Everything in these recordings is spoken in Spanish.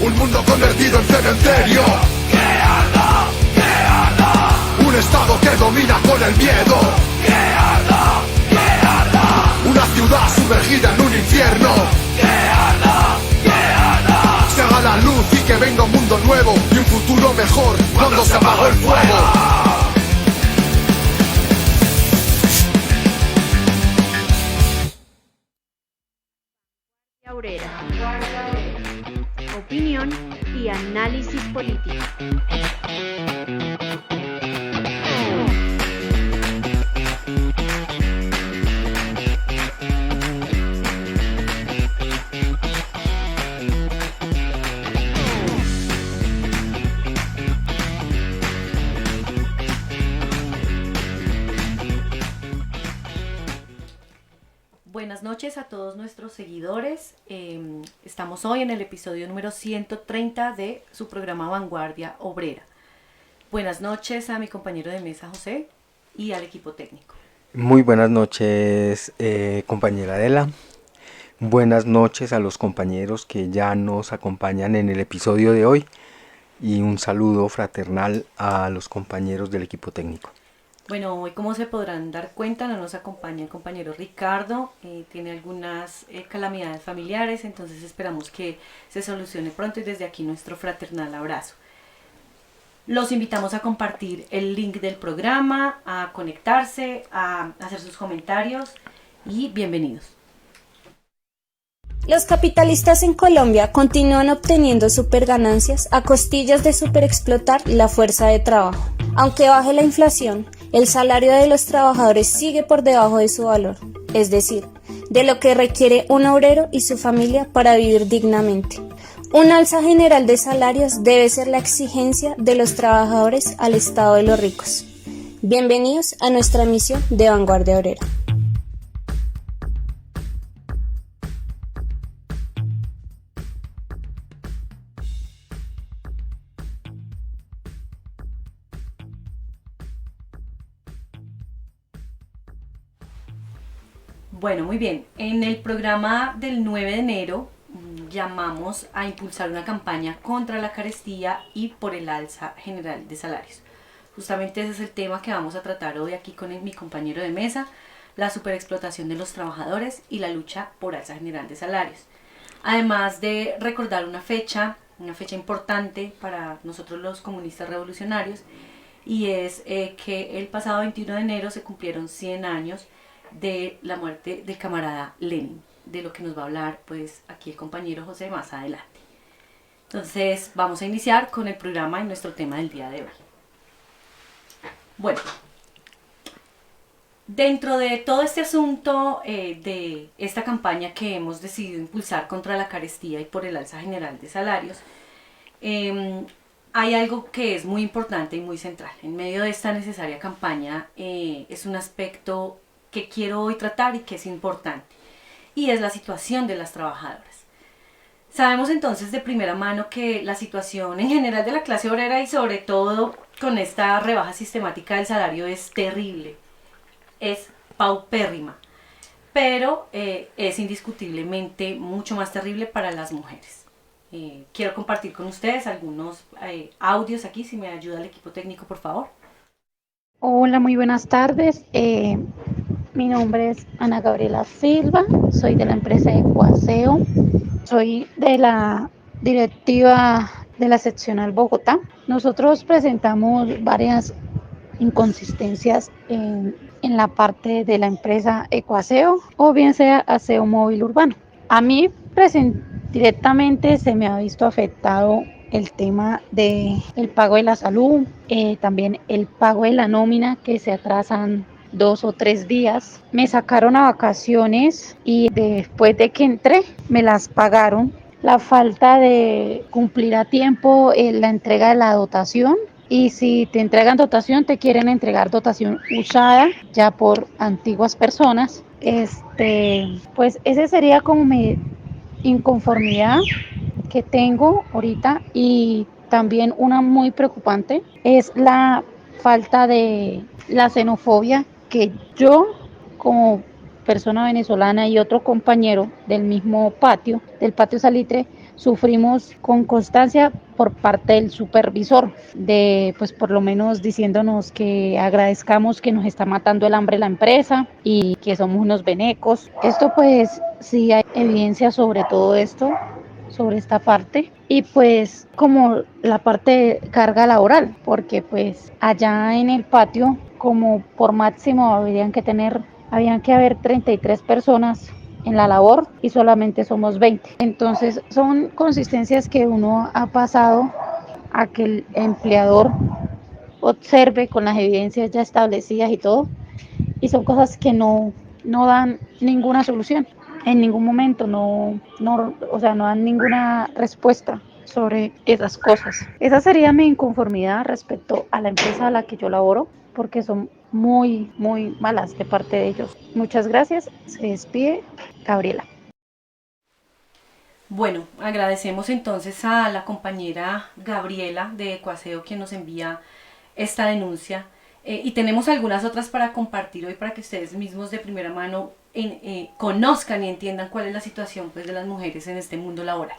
Un mundo convertido en cementerio. ¡Que arda! ¡Que arda! Un estado que domina con el miedo. ¡Que arda! ¡Que arda! Una ciudad sumergida en un infierno. ¡Que arda! ¡Que arda! Se haga la luz y que venga un mundo nuevo y un futuro mejor cuando se apagó el fuego. Obrera. Opinión y análisis político. Buenas noches a todos nuestros seguidores. Estamos hoy en el episodio número 130 de su programa Vanguardia Obrera. Buenas noches a mi compañero de mesa José y al equipo técnico. Muy buenas noches, compañera Adela. Buenas noches a los compañeros que ya nos acompañan en el episodio de hoy. Y un saludo fraternal a los compañeros del equipo técnico. Bueno, hoy como se podrán dar cuenta no nos acompaña el compañero Ricardo, tiene algunas calamidades familiares, entonces esperamos que se solucione pronto y desde aquí nuestro fraternal abrazo. Los invitamos a compartir el link del programa, a conectarse, a hacer sus comentarios y bienvenidos. Los capitalistas en Colombia continúan obteniendo superganancias a costillas de superexplotar la fuerza de trabajo. Aunque baje la inflación, el salario de los trabajadores sigue por debajo de su valor, es decir, de lo que requiere un obrero y su familia para vivir dignamente. Un alza general de salarios debe ser la exigencia de los trabajadores al estado de los ricos. Bienvenidos a nuestra emisión de Vanguardia Obrera. Bueno, muy bien. En el programa del 9 de enero llamamos a impulsar una campaña contra la carestía y por el alza general de salarios. Justamente ese es el tema que vamos a tratar hoy aquí con mi compañero de mesa, la superexplotación de los trabajadores y la lucha por alza general de salarios. Además de recordar una fecha importante para nosotros los comunistas revolucionarios, y es que el pasado 21 de enero se cumplieron 100 años de la muerte del camarada Lenin, de lo que nos va a hablar pues aquí el compañero José más adelante. Entonces vamos a iniciar con el programa y nuestro tema del día de hoy. Bueno, dentro de todo este asunto de esta campaña que hemos decidido impulsar contra la carestía y por el alza general de salarios, hay algo que es muy importante y muy central. En medio de esta necesaria campaña es un aspecto que quiero hoy tratar y que es importante, y es la situación de las trabajadoras. Sabemos entonces de primera mano que la situación en general de la clase obrera y sobre todo con esta rebaja sistemática del salario es terrible, es paupérrima, pero es indiscutiblemente mucho más terrible para las mujeres. Quiero compartir con ustedes algunos audios aquí, si me ayuda el equipo técnico por favor. Hola, muy buenas tardes. Mi nombre es Ana Gabriela Silva, soy de la empresa Ecuaseo, soy de la directiva de la seccional Bogotá. Nosotros presentamos varias inconsistencias en la parte de la empresa Ecuaseo o bien sea aseo móvil urbano. A mí directamente se me ha visto afectado el tema del pago de la salud, también el pago de la nómina que se atrasan 2 o 3 días. Me sacaron a vacaciones y después de que entré me las pagaron. La falta de cumplir a tiempo la entrega de la dotación, y si te entregan dotación te quieren entregar dotación usada ya por antiguas personas. Pues ese sería como mi inconformidad que tengo ahorita. Y también una muy preocupante es la falta de la xenofobia que yo como persona venezolana y otro compañero del mismo patio, del patio Salitre, sufrimos con constancia por parte del supervisor, de pues por lo menos diciéndonos que agradezcamos que nos está matando el hambre la empresa y que somos unos venecos. Esto pues sí hay evidencia sobre todo esto, sobre esta parte, y pues como la parte de carga laboral, porque pues allá en el patio como por máximo habían que haber 33 personas en la labor y solamente somos 20. Entonces son consistencias que uno ha pasado a que el empleador observe con las evidencias ya establecidas y todo, y son cosas que no dan ninguna solución. En ningún momento o sea, no dan ninguna respuesta sobre esas cosas. Esa sería mi inconformidad respecto a la empresa a la que yo laboro, porque son muy, muy malas de parte de ellos. Muchas gracias. Se despide Gabriela. Bueno, agradecemos entonces a la compañera Gabriela de Ecuaseo quien nos envía esta denuncia. Y tenemos algunas otras para compartir hoy para que ustedes mismos de primera mano conozcan y entiendan cuál es la situación pues, de las mujeres en este mundo laboral.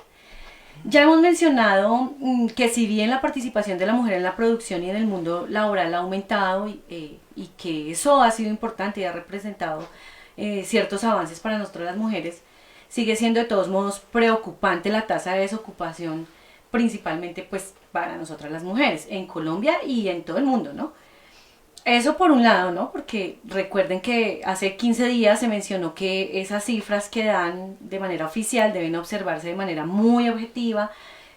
Ya hemos mencionado que si bien la participación de la mujer en la producción y en el mundo laboral ha aumentado y que eso ha sido importante y ha representado ciertos avances para nosotros las mujeres, sigue siendo de todos modos preocupante la tasa de desocupación, principalmente pues para nosotras las mujeres, en Colombia y en todo el mundo, ¿no? Eso por un lado, ¿no? Porque recuerden que hace 15 días se mencionó que esas cifras que dan de manera oficial deben observarse de manera muy objetiva,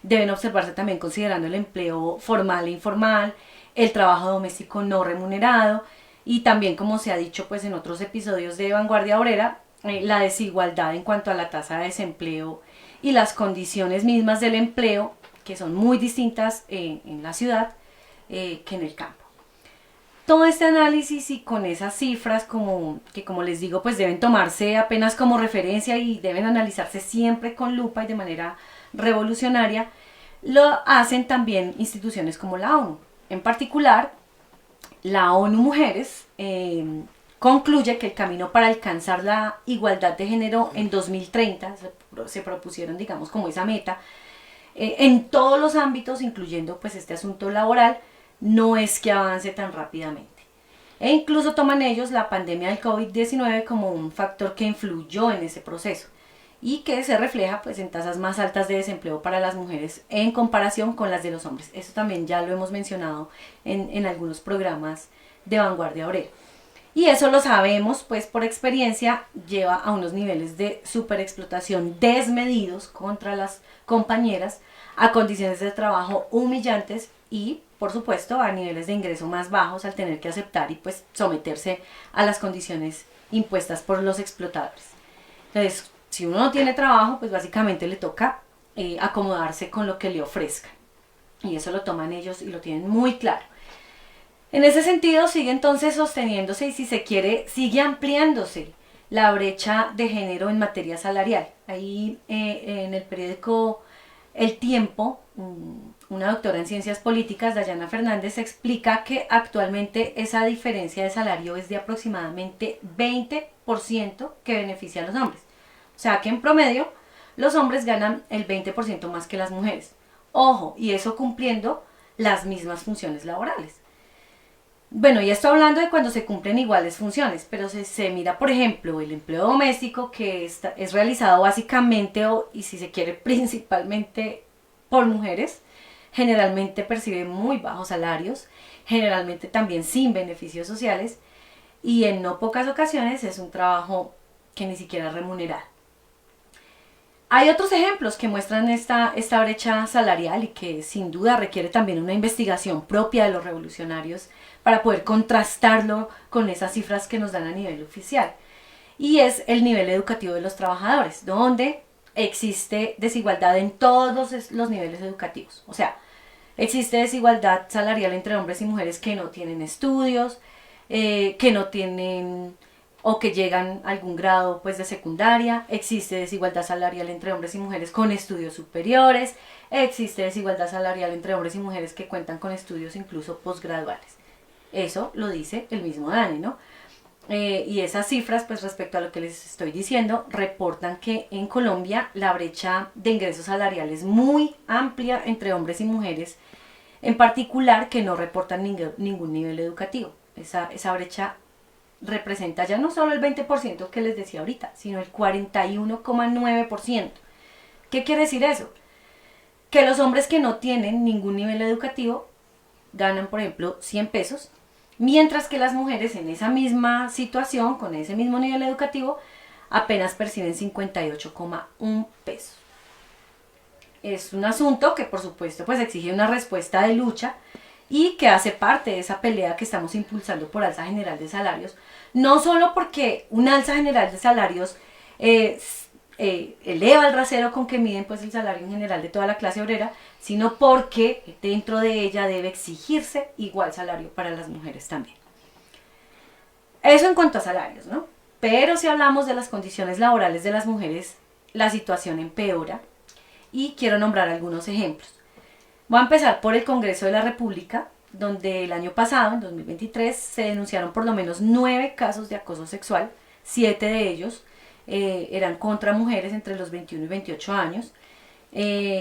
deben observarse también considerando el empleo formal e informal, el trabajo doméstico no remunerado y también, como se ha dicho pues en otros episodios de Vanguardia Obrera, la desigualdad en cuanto a la tasa de desempleo y las condiciones mismas del empleo, que son muy distintas en la ciudad que en el campo. Todo este análisis y con esas cifras como les digo pues deben tomarse apenas como referencia y deben analizarse siempre con lupa y de manera revolucionaria, lo hacen también instituciones como la ONU. En particular, la ONU Mujeres concluye que el camino para alcanzar la igualdad de género en 2030, se propusieron digamos como esa meta, en todos los ámbitos, incluyendo pues este asunto laboral, no es que avance tan rápidamente. E incluso toman ellos la pandemia del COVID-19 como un factor que influyó en ese proceso y que se refleja pues en tasas más altas de desempleo para las mujeres en comparación con las de los hombres. Eso también ya lo hemos mencionado en algunos programas de Vanguardia Obrera. Y eso lo sabemos pues por experiencia, lleva a unos niveles de superexplotación desmedidos contra las compañeras, a condiciones de trabajo humillantes y por supuesto a niveles de ingreso más bajos al tener que aceptar y pues someterse a las condiciones impuestas por los explotadores. Entonces, si uno no tiene trabajo, pues básicamente le toca acomodarse con lo que le ofrezcan. Y eso lo toman ellos y lo tienen muy claro. En ese sentido sigue entonces sosteniéndose y si se quiere sigue ampliándose la brecha de género en materia salarial. Ahí en el periódico El Tiempo, una doctora en ciencias políticas, Dayana Fernández, explica que actualmente esa diferencia de salario es de aproximadamente 20% que beneficia a los hombres. O sea que en promedio los hombres ganan el 20% más que las mujeres. Ojo, y eso cumpliendo las mismas funciones laborales. Bueno, y esto hablando de cuando se cumplen iguales funciones, pero se mira, por ejemplo, el empleo doméstico que es realizado básicamente y si se quiere principalmente por mujeres, generalmente percibe muy bajos salarios, generalmente también sin beneficios sociales y en no pocas ocasiones es un trabajo que ni siquiera es remunerado. Hay otros ejemplos que muestran esta brecha salarial y que sin duda requiere también una investigación propia de los revolucionarios para poder contrastarlo con esas cifras que nos dan a nivel oficial. Y es el nivel educativo de los trabajadores, donde existe desigualdad en todos los niveles educativos. O sea, existe desigualdad salarial entre hombres y mujeres que no tienen estudios, que no tienen o que llegan a algún grado pues de secundaria, existe desigualdad salarial entre hombres y mujeres con estudios superiores, existe desigualdad salarial entre hombres y mujeres que cuentan con estudios incluso posgraduales. Eso lo dice el mismo Dani, ¿no? y esas cifras, pues respecto a lo que les estoy diciendo, reportan que en Colombia la brecha de ingresos salariales es muy amplia entre hombres y mujeres, en particular que no reportan ningún nivel educativo. Esa brecha representa ya no solo el 20% que les decía ahorita, sino el 41,9%. ¿Qué quiere decir eso? Que los hombres que no tienen ningún nivel educativo ganan, por ejemplo, 100 pesos, mientras que las mujeres en esa misma situación, con ese mismo nivel educativo, apenas perciben 58,1 pesos. Es un asunto que, por supuesto, pues exige una respuesta de lucha y que hace parte de esa pelea que estamos impulsando por alza general de salarios, no solo porque un alza general de salarios eleva el rasero con que miden pues el salario en general de toda la clase obrera, sino porque dentro de ella debe exigirse igual salario para las mujeres también. Eso en cuanto a salarios, ¿no? Pero si hablamos de las condiciones laborales de las mujeres, la situación empeora y quiero nombrar algunos ejemplos. Voy a empezar por el Congreso de la República, donde el año pasado, en 2023, se denunciaron por lo menos 9 casos de acoso sexual, 7 de ellos eran contra mujeres entre los 21 y 28 años.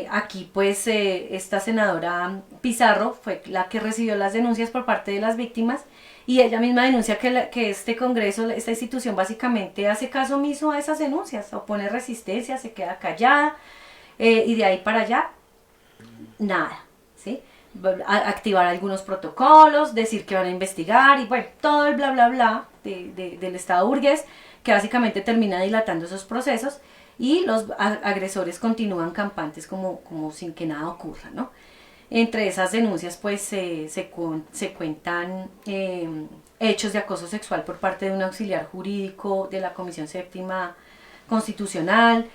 Aquí pues esta senadora Pizarro fue la que recibió las denuncias por parte de las víctimas y ella misma denuncia que este Congreso, esta institución básicamente hace caso omiso a esas denuncias, opone resistencia, se queda callada y de ahí para allá nada, ¿sí? Activar algunos protocolos, decir que van a investigar y bueno, todo el bla bla bla del Estado burgués que básicamente termina dilatando esos procesos y los agresores continúan campantes como sin que nada ocurra, ¿no? Entre esas denuncias pues se cuentan hechos de acoso sexual por parte de un auxiliar jurídico de la Comisión Séptima Constitucional,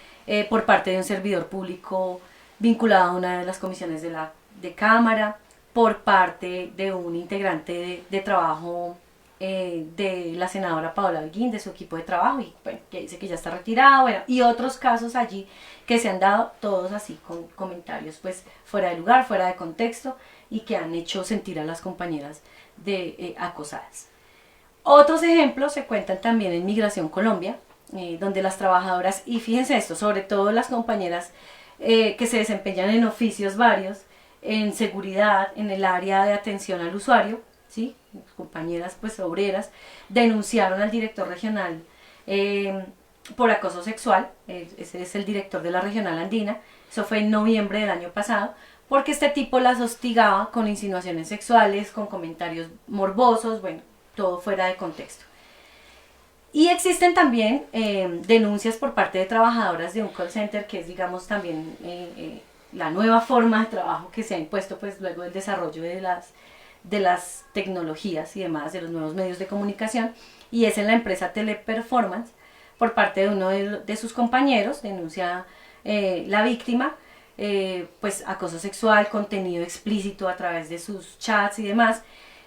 por parte de un servidor público vinculado a una de las comisiones de Cámara, por parte de un integrante de trabajo de la senadora Paola Holguín, de su equipo de trabajo, y bueno, que dice que ya está retirado, bueno, y otros casos allí que se han dado, todos así con comentarios pues fuera de lugar, fuera de contexto, y que han hecho sentir a las compañeras acosadas. Otros ejemplos se cuentan también en Migración Colombia, donde las trabajadoras, y fíjense esto, sobre todo las compañeras que se desempeñan en oficios varios, en seguridad, en el área de atención al usuario, ¿sí? Compañeras pues obreras, denunciaron al director regional por acoso sexual, ese es el director de la regional andina, eso fue en noviembre del año pasado, porque este tipo las hostigaba con insinuaciones sexuales, con comentarios morbosos, bueno, todo fuera de contexto. Y existen también denuncias por parte de trabajadoras de un call center, que es digamos también la nueva forma de trabajo que se ha impuesto pues luego del desarrollo de las tecnologías y demás, de los nuevos medios de comunicación, y es en la empresa Teleperformance, por parte de uno de sus compañeros, denuncia la víctima, pues acoso sexual, contenido explícito a través de sus chats y demás,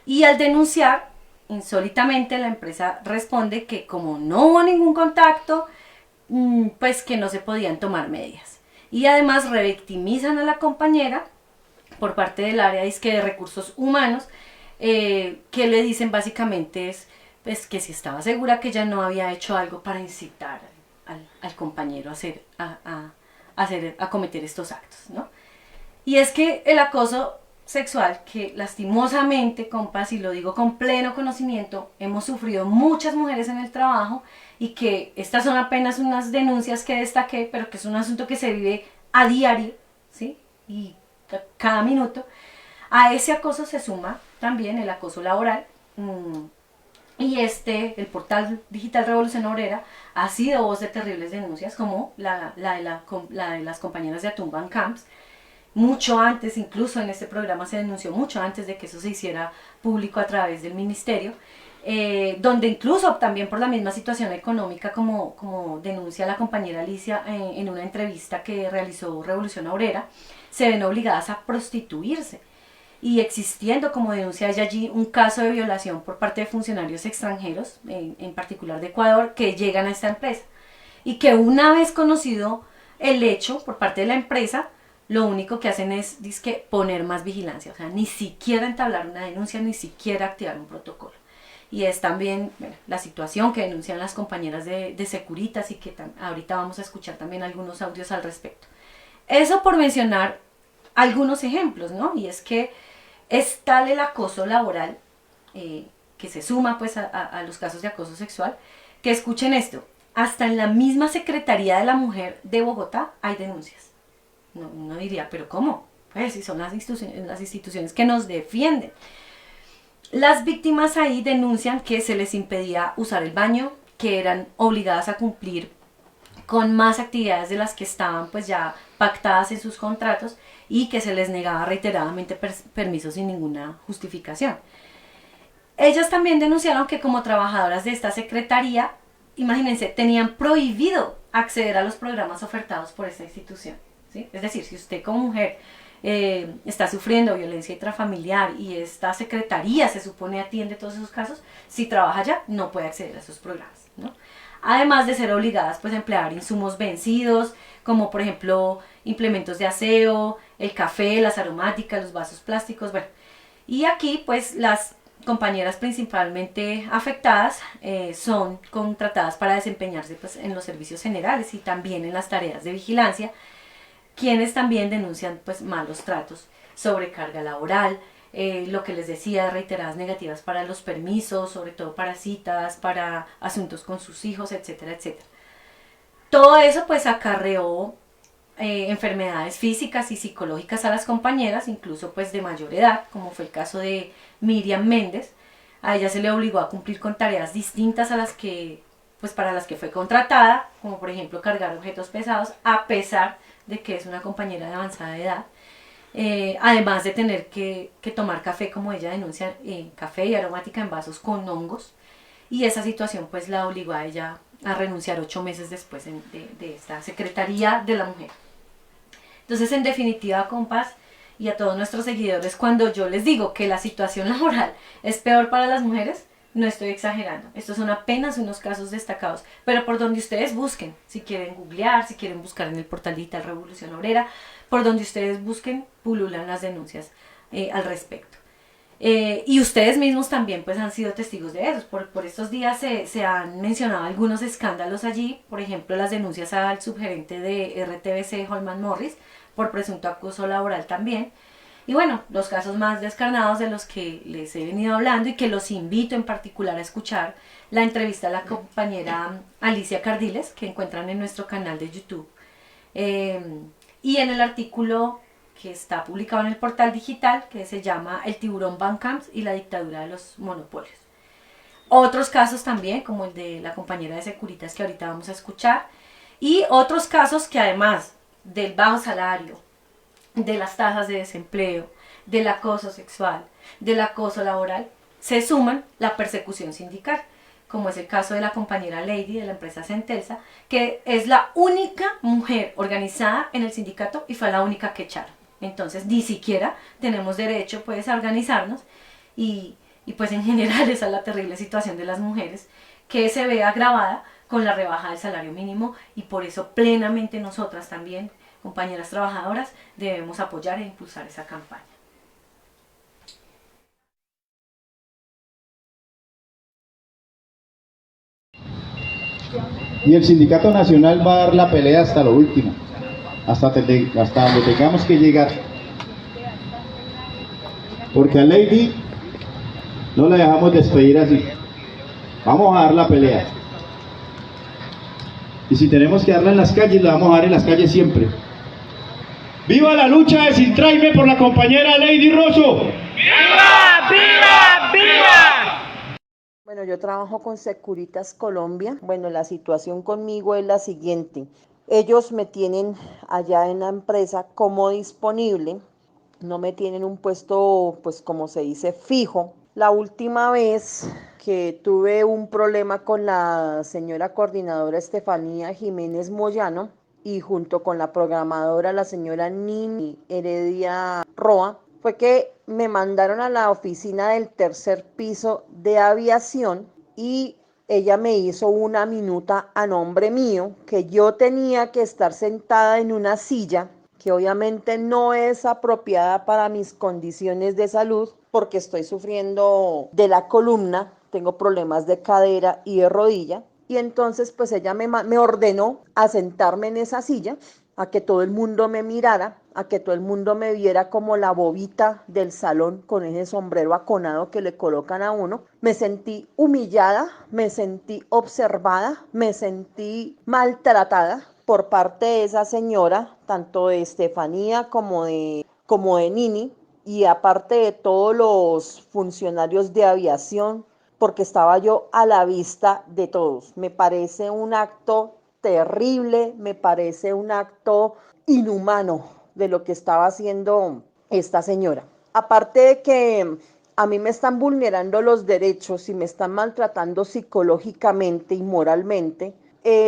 y al denunciar, insólitamente la empresa responde que como no hubo ningún contacto, pues que no se podían tomar medidas, y además revictimizan a la compañera por parte del área de recursos humanos, que le dicen básicamente es pues, que si estaba segura que ella no había hecho algo para incitar al compañero a cometer estos actos, ¿no? Y es que el acoso sexual, que lastimosamente, compas, y lo digo con pleno conocimiento, hemos sufrido muchas mujeres en el trabajo, y que estas son apenas unas denuncias que destaqué, pero que es un asunto que se vive a diario, ¿sí? Y cada minuto. A ese acoso se suma también el acoso laboral, y el portal digital Revolución Obrera ha sido voz de terribles denuncias, como la de las compañeras de Atumban Camps. Mucho antes, incluso en este programa se denunció mucho antes de que eso se hiciera público a través del ministerio, donde incluso también por la misma situación económica, como denuncia la compañera Alicia en una entrevista que realizó Revolución Obrera, se ven obligadas a prostituirse, y existiendo, como denuncia ella allí, un caso de violación por parte de funcionarios extranjeros, en particular de Ecuador, que llegan a esta empresa, y que una vez conocido el hecho por parte de la empresa, lo único que hacen es poner más vigilancia, o sea, ni siquiera entablar una denuncia, ni siquiera activar un protocolo. y es también la situación que denuncian las compañeras de Securitas y que ahorita vamos a escuchar también algunos audios al respecto. Eso por mencionar algunos ejemplos, ¿no? Y es que es tal el acoso laboral que se suma pues a los casos de acoso sexual, que escuchen esto, hasta en la misma Secretaría de la Mujer de Bogotá hay denuncias. No, uno diría, ¿pero cómo? Pues si son las instituciones que nos defienden. Las víctimas ahí denuncian que se les impedía usar el baño, que eran obligadas a cumplir con más actividades de las que estaban pues ya pactadas en sus contratos y que se les negaba reiteradamente permisos sin ninguna justificación. Ellas también denunciaron que como trabajadoras de esta secretaría, imagínense, tenían prohibido acceder a los programas ofertados por esta institución, ¿sí? Es decir, si usted como mujer está sufriendo violencia intrafamiliar y esta secretaría se supone atiende todos esos casos, si trabaja allá no puede acceder a esos programas, ¿no? Además de ser obligadas pues a emplear insumos vencidos, como por ejemplo implementos de aseo, el café, las aromáticas, los vasos plásticos, bueno. Y aquí pues las compañeras principalmente afectadas son contratadas para desempeñarse pues, en los servicios generales y también en las tareas de vigilancia, quienes también denuncian pues, malos tratos, sobrecarga laboral, lo que les decía, reiteradas negativas para los permisos, sobre todo para citas, para asuntos con sus hijos, etcétera, etcétera. Todo eso pues acarreó enfermedades físicas y psicológicas a las compañeras, incluso pues de mayor edad, como fue el caso de Miriam Méndez. A ella se le obligó a cumplir con tareas distintas a las que, pues para las que fue contratada, como por ejemplo cargar objetos pesados, a pesar de que es una compañera de avanzada edad. Además de tener que tomar café, como ella denuncia, café y aromática en vasos con hongos, y esa situación pues la obligó a ella a renunciar 8 meses después de esta Secretaría de la Mujer. Entonces, en definitiva, compas, y a todos nuestros seguidores, cuando yo les digo que la situación laboral es peor para las mujeres, no estoy exagerando. Estos son apenas unos casos destacados, pero por donde ustedes busquen, si quieren googlear, si quieren buscar en el portal digital Revolución Obrera, por donde ustedes busquen, pululan las denuncias al respecto. Y ustedes mismos también pues han sido testigos de eso. Por estos días se han mencionado algunos escándalos allí, por ejemplo las denuncias al subgerente de RTBC, Holman Morris, por presunto acoso laboral también. Y bueno, los casos más descarnados de los que les he venido hablando y que los invito en particular a escuchar, la entrevista a la compañera Alicia Cardiles, que encuentran en nuestro canal de YouTube, y en el artículo que está publicado en el portal digital, que se llama El tiburón Van Camps y la dictadura de los monopolios. Otros casos también, como el de la compañera de Securitas que ahorita vamos a escuchar, y otros casos que además del bajo salario, de las tasas de desempleo, del acoso sexual, del acoso laboral, se suman la persecución sindical, como es el caso de la compañera Lady de la empresa Centelsa, que es la única mujer organizada en el sindicato y fue la única que echaron. Entonces ni siquiera tenemos derecho pues a organizarnos y pues en general esa es la terrible situación de las mujeres, que se ve agravada con la rebaja del salario mínimo, y por eso plenamente nosotras también, compañeras trabajadoras, debemos apoyar e impulsar esa campaña. Y el Sindicato Nacional va a dar la pelea hasta lo último, hasta donde tengamos que llegar. Porque a Lady no la dejamos despedir así. Vamos a dar la pelea. Y si tenemos que darla en las calles, la vamos a dar en las calles siempre. ¡Viva la lucha de Sintraime por la compañera Lady Rosso! ¡Viva! ¡Viva! ¡Viva! Bueno, yo trabajo con Securitas Colombia. Bueno, la situación conmigo es la siguiente. Ellos me tienen allá en la empresa como disponible. No me tienen un puesto, pues como se dice, fijo. La última vez que tuve un problema con la señora coordinadora Estefanía Jiménez Moyano y junto con la programadora, la señora Nini Heredia Roa, fue que me mandaron a la oficina del tercer piso de aviación y ella me hizo una minuta a nombre mío, que yo tenía que estar sentada en una silla que obviamente no es apropiada para mis condiciones de salud porque estoy sufriendo de la columna. tengo problemas de cadera y de rodilla. Y entonces pues ella me ordenó a sentarme en esa silla, a que todo el mundo me mirara, a que todo el mundo me viera como la bobita del salón con ese sombrero aconado que le colocan a uno. Me sentí humillada, me sentí observada, me sentí maltratada por parte de esa señora, tanto de Estefanía como de Nini, y aparte de todos los funcionarios de aviación, porque estaba yo a la vista de todos. Me parece un acto terrible, me parece un acto inhumano de lo que estaba haciendo esta señora. Aparte de que a mí me están vulnerando los derechos y me están maltratando psicológicamente y moralmente,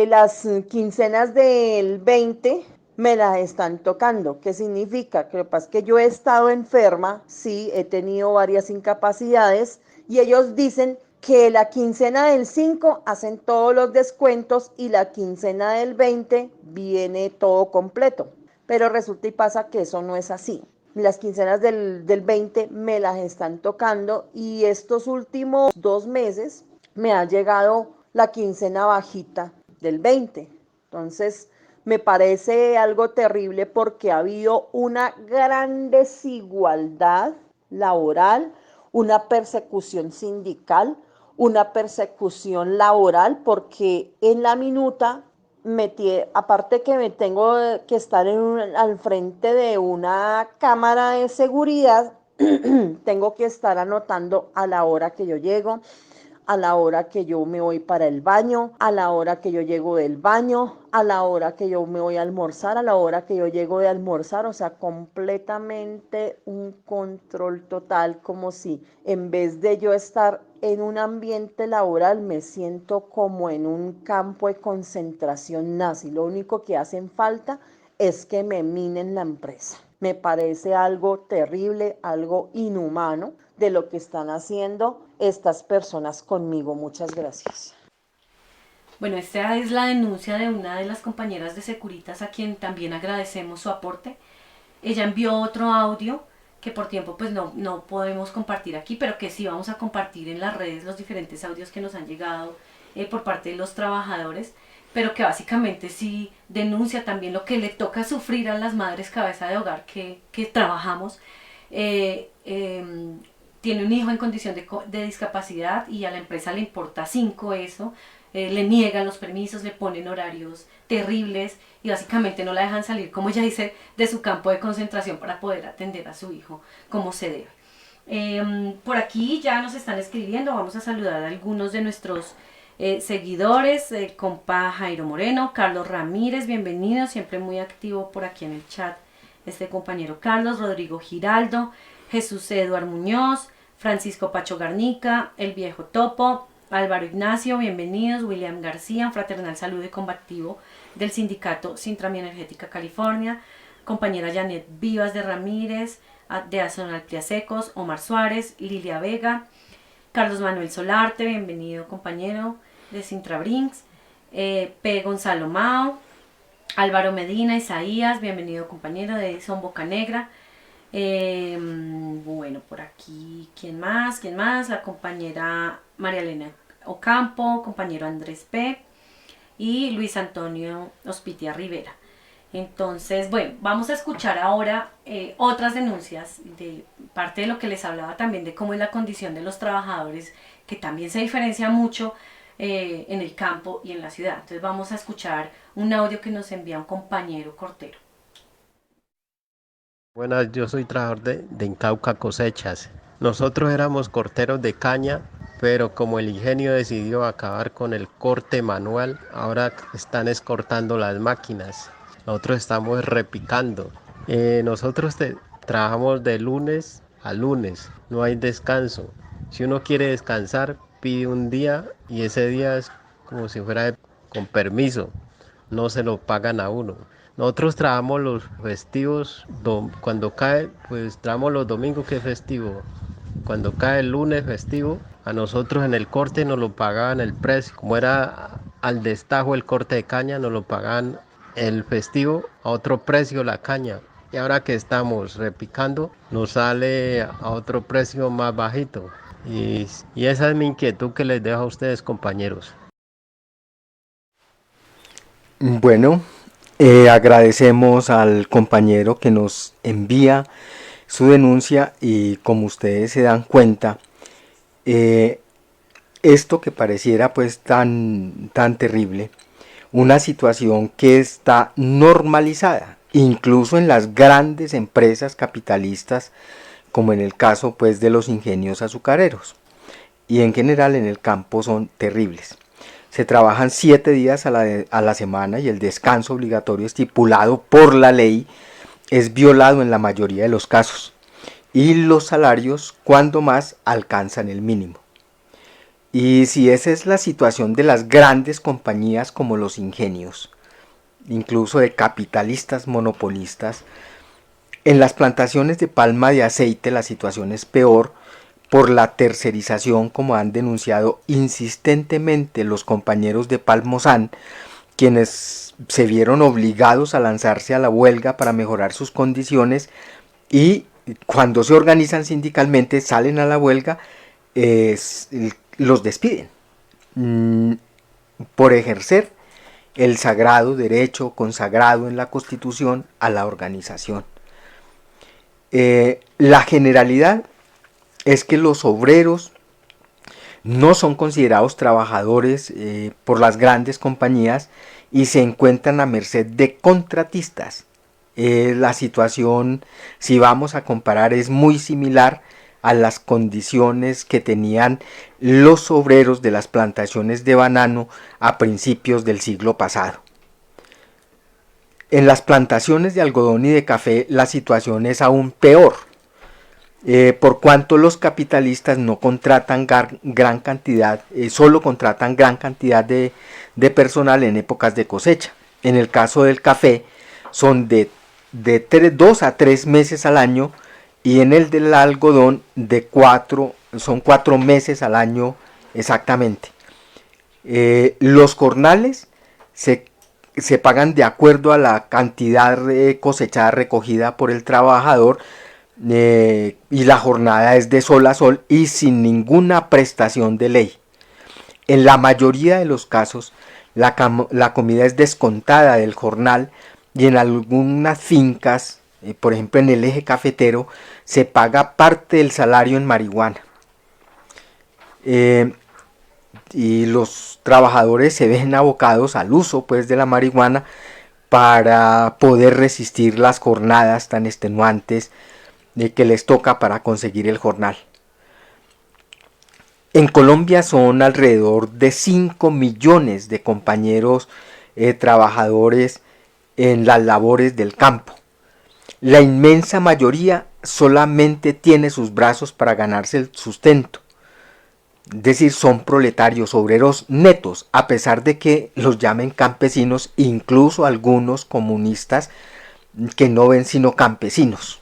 las quincenas del 20 me las están tocando. ¿Qué significa? Que lo que pasa es que yo he estado enferma, sí, he tenido varias incapacidades y ellos dicen que la quincena del 5 hacen todos los descuentos y la quincena del 20 viene todo completo. Pero resulta y pasa que eso no es así. Las quincenas del 20 me las están tocando y estos últimos 2 meses me ha llegado la quincena bajita del 20. Entonces me parece algo terrible porque ha habido una gran desigualdad laboral, una persecución sindical, una persecución laboral, porque en la minuta, aparte que me tengo que estar al frente de una cámara de seguridad, tengo que estar anotando a la hora que yo llego, a la hora que yo me voy para el baño, a la hora que yo llego del baño, a la hora que yo me voy a almorzar, a la hora que yo llego de almorzar, o sea, completamente un control total, como si en vez de yo estar en un ambiente laboral, me siento como en un campo de concentración nazi. Lo único que hacen falta es que me minen la empresa. Me parece algo terrible, algo inhumano de lo que están haciendo estas personas conmigo. Muchas gracias. Bueno, esta es la denuncia de una de las compañeras de Securitas, a quien también agradecemos su aporte. Ella envió otro audio que por tiempo pues no podemos compartir aquí, pero que sí vamos a compartir en las redes los diferentes audios que nos han llegado por parte de los trabajadores, pero que básicamente sí denuncia también lo que le toca sufrir a las madres cabeza de hogar que trabajamos. Tiene un hijo en condición de discapacidad y a la empresa le importa 5 eso, le niegan los permisos, le ponen horarios terribles y básicamente no la dejan salir, como ella dice, de su campo de concentración para poder atender a su hijo como se debe. Por aquí ya nos están escribiendo, vamos a saludar a algunos de nuestros seguidores, el compa Jairo Moreno, Carlos Ramírez, bienvenido, siempre muy activo por aquí en el chat este compañero Carlos, Rodrigo Giraldo, Jesús Eduard Muñoz, Francisco Pacho Garnica, El Viejo Topo, Álvaro Ignacio, bienvenidos, William García, un fraternal saludo y combativo del sindicato Sintrami Energética California, compañera Janet Vivas de Ramírez, de Azonal Pliasecos, Omar Suárez, Lilia Vega, Carlos Manuel Solarte, bienvenido compañero de Sintrabrinks, P. Gonzalo Mao, Álvaro Medina, Isaías, bienvenido compañero de Son Boca Negra. Bueno, por aquí, ¿quién más? La compañera María Elena Ocampo, compañero Andrés P. y Luis Antonio Hospitia Rivera. Entonces, bueno, vamos a escuchar ahora otras denuncias de parte de lo que les hablaba también de cómo es la condición de los trabajadores, que también se diferencia mucho en el campo y en la ciudad. Entonces vamos a escuchar un audio que nos envía un compañero cortero. Buenas, yo soy trabajador de Incauca Cosechas. Nosotros éramos corteros de caña, pero como el ingenio decidió acabar con el corte manual, ahora están escortando las máquinas. Nosotros estamos repicando. Nosotros trabajamos de lunes a lunes, no hay descanso. Si uno quiere descansar, pide un día y ese día es como si fuera con permiso, no se lo pagan a uno. Nosotros trabajamos los festivos, cuando cae, pues trabajamos los domingos que es festivo. Cuando cae el lunes festivo, a nosotros en el corte nos lo pagaban el precio. Como era al destajo el corte de caña, nos lo pagaban el festivo a otro precio la caña. Y ahora que estamos repicando, nos sale a otro precio más bajito. Y esa es mi inquietud que les dejo a ustedes, compañeros. Bueno, agradecemos al compañero que nos envía su denuncia y como ustedes se dan cuenta, esto que pareciera pues tan terrible, una situación que está normalizada, incluso en las grandes empresas capitalistas, como en el caso pues de los ingenios azucareros, y en general en el campo son terribles. Se trabajan 7 días a la semana y el descanso obligatorio estipulado por la ley es violado en la mayoría de los casos, y los salarios cuando más alcanzan el mínimo. Y si esa es la situación de las grandes compañías como los ingenios, incluso de capitalistas monopolistas, en las plantaciones de palma de aceite la situación es peor por la tercerización, como han denunciado insistentemente los compañeros de Palmozán, quienes se vieron obligados a lanzarse a la huelga para mejorar sus condiciones, y cuando se organizan sindicalmente, salen a la huelga, los despiden por ejercer el sagrado derecho consagrado en la Constitución a la organización. La generalidad es que los obreros no son considerados trabajadores por las grandes compañías y se encuentran a merced de contratistas. La situación, si vamos a comparar, es muy similar a las condiciones que tenían los obreros de las plantaciones de banano a principios del siglo pasado. En las plantaciones de algodón y de café la situación es aún peor, por cuanto los capitalistas no contratan gran cantidad, solo contratan gran cantidad de personal en épocas de cosecha. En el caso del café son de 2 a 3 meses al año, y en el del algodón son 4 meses al año exactamente. Los jornales se pagan de acuerdo a la cantidad cosechada recogida por el trabajador, y la jornada es de sol a sol y sin ninguna prestación de ley. En la mayoría de los casos la comida es descontada del jornal, y en algunas fincas, por ejemplo en el eje cafetero, se paga parte del salario en marihuana. Y los trabajadores se ven abocados al uso pues de la marihuana para poder resistir las jornadas tan extenuantes que les toca para conseguir el jornal. En Colombia son alrededor de 5 millones de compañeros trabajadores en las labores del campo. La inmensa mayoría solamente tiene sus brazos para ganarse el sustento. Es decir, son proletarios, obreros netos, a pesar de que los llamen campesinos, incluso algunos comunistas que no ven sino campesinos.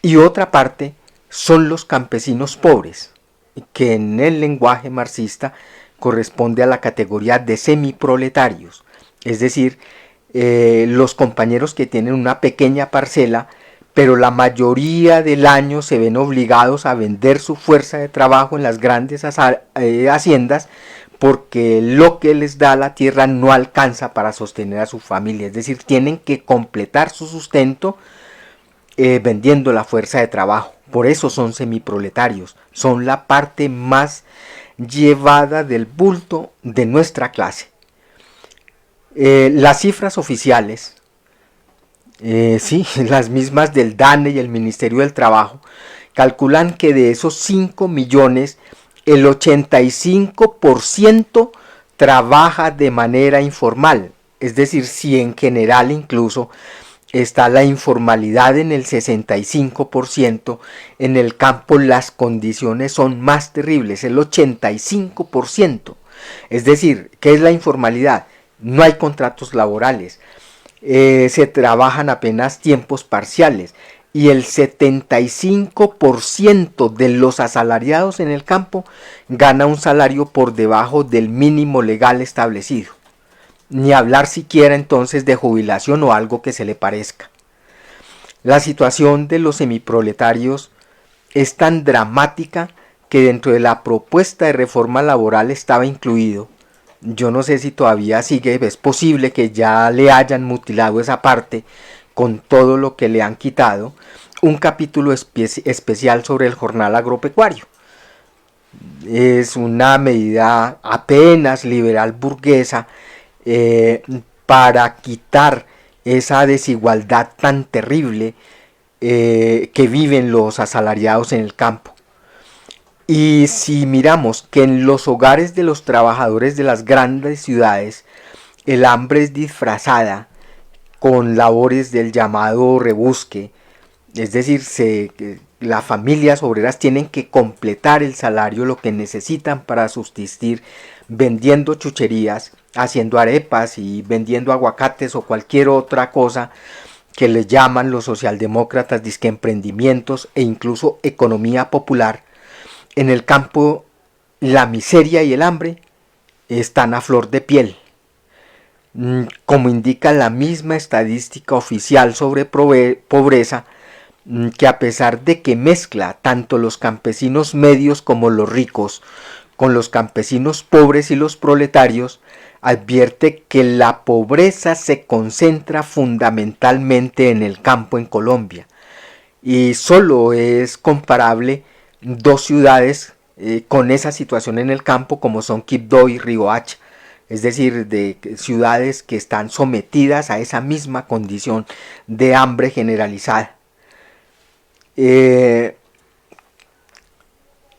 Y otra parte son los campesinos pobres, que en el lenguaje marxista corresponde a la categoría de semiproletarios, es decir, los compañeros que tienen una pequeña parcela, pero la mayoría del año se ven obligados a vender su fuerza de trabajo en las grandes haciendas, porque lo que les da la tierra no alcanza para sostener a su familia, es decir, tienen que completar su sustento vendiendo la fuerza de trabajo. Por eso son semiproletarios, son la parte más llevada del bulto de nuestra clase. Las cifras oficiales, sí, las mismas del DANE y el Ministerio del Trabajo, calculan que de esos 5 millones, el 85% trabaja de manera informal. Es decir, si en general incluso está la informalidad en el 65%, en el campo las condiciones son más terribles, el 85%. Es decir, ¿qué es la informalidad? No hay contratos laborales, se trabajan apenas tiempos parciales, y el 75% de los asalariados en el campo gana un salario por debajo del mínimo legal establecido. Ni hablar siquiera entonces de jubilación o algo que se le parezca. La situación de los semiproletarios es tan dramática que dentro de la propuesta de reforma laboral estaba incluido, yo no sé si todavía sigue, es posible que ya le hayan mutilado esa parte con todo lo que le han quitado, un capítulo especial sobre el jornal agropecuario. Es una medida apenas liberal burguesa para quitar esa desigualdad tan terrible que viven los asalariados en el campo. Y si miramos que en los hogares de los trabajadores de las grandes ciudades el hambre es disfrazada con labores del llamado rebusque, es decir, las familias obreras tienen que completar el salario, lo que necesitan para subsistir, vendiendo chucherías, haciendo arepas y vendiendo aguacates o cualquier otra cosa que le llaman los socialdemócratas disque emprendimientos e incluso economía popular. En el campo la miseria y el hambre están a flor de piel. Como indica la misma estadística oficial sobre pobreza, que a pesar de que mezcla tanto los campesinos medios como los ricos con los campesinos pobres y los proletarios, advierte que la pobreza se concentra fundamentalmente en el campo en Colombia y solo es comparable dos ciudades con esa situación en el campo como son Quibdó y Riohacha, es decir, de ciudades que están sometidas a esa misma condición de hambre generalizada.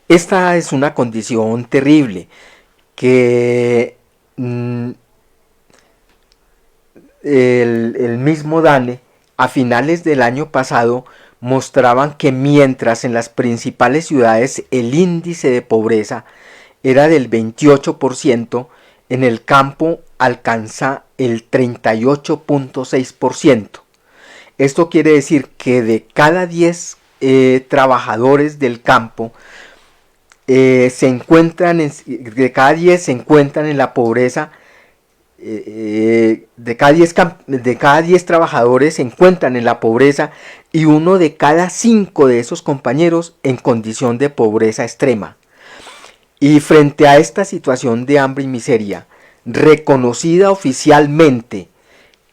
Esta es una condición terrible que el mismo DANE a finales del año pasado mostraban que mientras en las principales ciudades el índice de pobreza era del 28%, en el campo alcanza el 38.6%. Esto quiere decir que de cada 10 trabajadores del campo, de cada 10 se encuentran en la pobreza, de cada 10 trabajadores se encuentran en la pobreza y uno de cada 5 de esos compañeros en condición de pobreza extrema. Y frente a esta situación de hambre y miseria, reconocida oficialmente,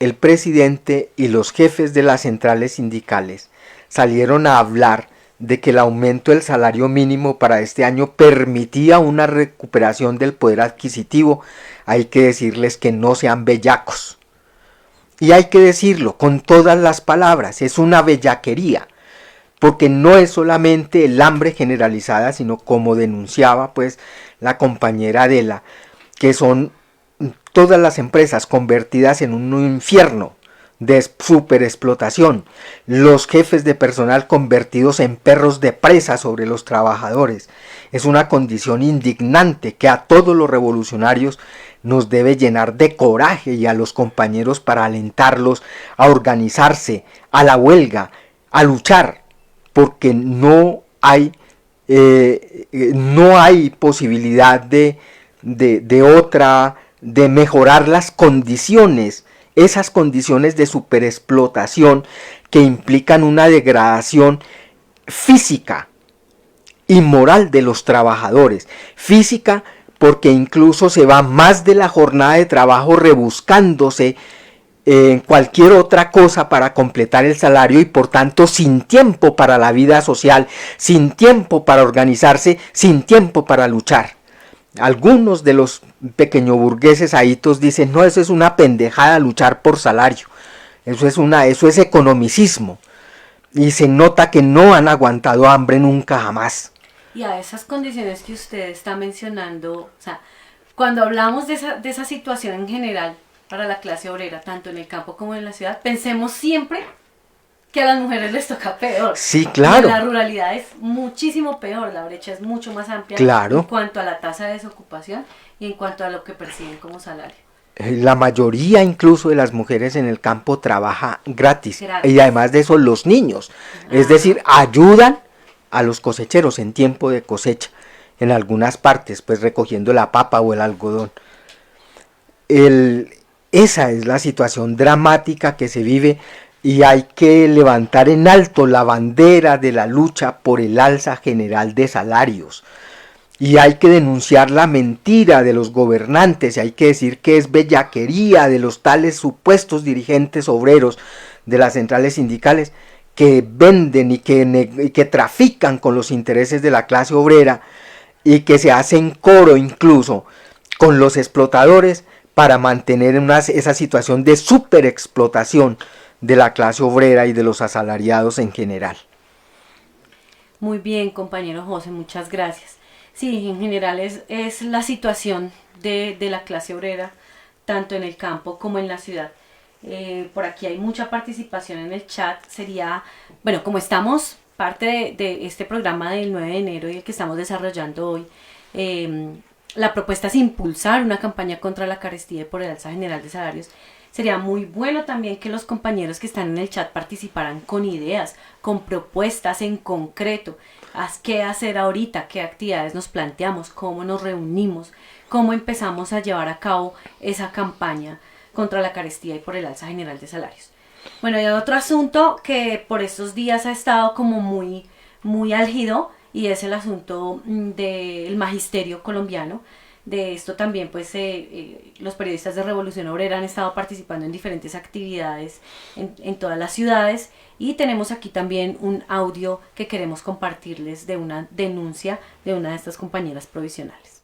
el presidente y los jefes de las centrales sindicales salieron a hablar de que el aumento del salario mínimo para este año permitía una recuperación del poder adquisitivo. Hay que decirles que no sean bellacos. Y hay que decirlo con todas las palabras, es una bellaquería, porque no es solamente el hambre generalizada, sino como denunciaba pues la compañera Adela, que son todas las empresas convertidas en un infierno de superexplotación, los jefes de personal convertidos en perros de presa sobre los trabajadores. Es una condición indignante que a todos los revolucionarios nos debe llenar de coraje y a los compañeros para alentarlos a organizarse, a la huelga, a luchar, porque no hay posibilidad de mejorar las condiciones, esas condiciones de superexplotación que implican una degradación física y moral de los trabajadores. Física porque incluso se va más de la jornada de trabajo rebuscándose en cualquier otra cosa para completar el salario y por tanto sin tiempo para la vida social, sin tiempo para organizarse, sin tiempo para luchar. Algunos de los pequeñoburgueses ahitos dicen, no, eso es una pendejada luchar por salario, eso es economicismo, y se nota que no han aguantado hambre nunca jamás. Y a esas condiciones que usted está mencionando, o sea, cuando hablamos de esa situación en general para la clase obrera, tanto en el campo como en la ciudad, pensemos siempre que a las mujeres les toca peor. Sí, claro. En la ruralidad es muchísimo peor, la brecha es mucho más amplia, claro, en cuanto a la tasa de desocupación y en cuanto a lo que perciben como salario. La mayoría incluso de las mujeres en el campo trabaja gratis. Y además de eso los niños, es decir, ayudan a los cosecheros en tiempo de cosecha, en algunas partes, pues recogiendo la papa o el algodón. Esa es la situación dramática que se vive y hay que levantar en alto la bandera de la lucha por el alza general de salarios. Y hay que denunciar la mentira de los gobernantes y hay que decir que es bellaquería de los tales supuestos dirigentes obreros de las centrales sindicales que venden y que trafican con los intereses de la clase obrera y que se hacen coro incluso con los explotadores para mantener esa situación de superexplotación de la clase obrera y de los asalariados en general. Muy bien, compañero José, muchas gracias. Sí, en general es la situación de la clase obrera, tanto en el campo como en la ciudad. Por aquí hay mucha participación en el chat. Sería, bueno, como estamos parte de este programa del 9 de enero y el que estamos desarrollando hoy, la propuesta es impulsar una campaña contra la carestía y por el alza general de salarios. Sería muy bueno también que los compañeros que están en el chat participaran con ideas, con propuestas en concreto. ¿Qué hacer ahorita? ¿Qué actividades nos planteamos? ¿Cómo nos reunimos? ¿Cómo empezamos a llevar a cabo esa campaña contra la carestía y por el alza general de salarios? Bueno, hay otro asunto que por estos días ha estado como muy álgido y es el asunto del magisterio colombiano. De esto también pues los periodistas de Revolución Obrera han estado participando en diferentes actividades en todas las ciudades y tenemos aquí también un audio que queremos compartirles de una denuncia de una de estas compañeras provisionales.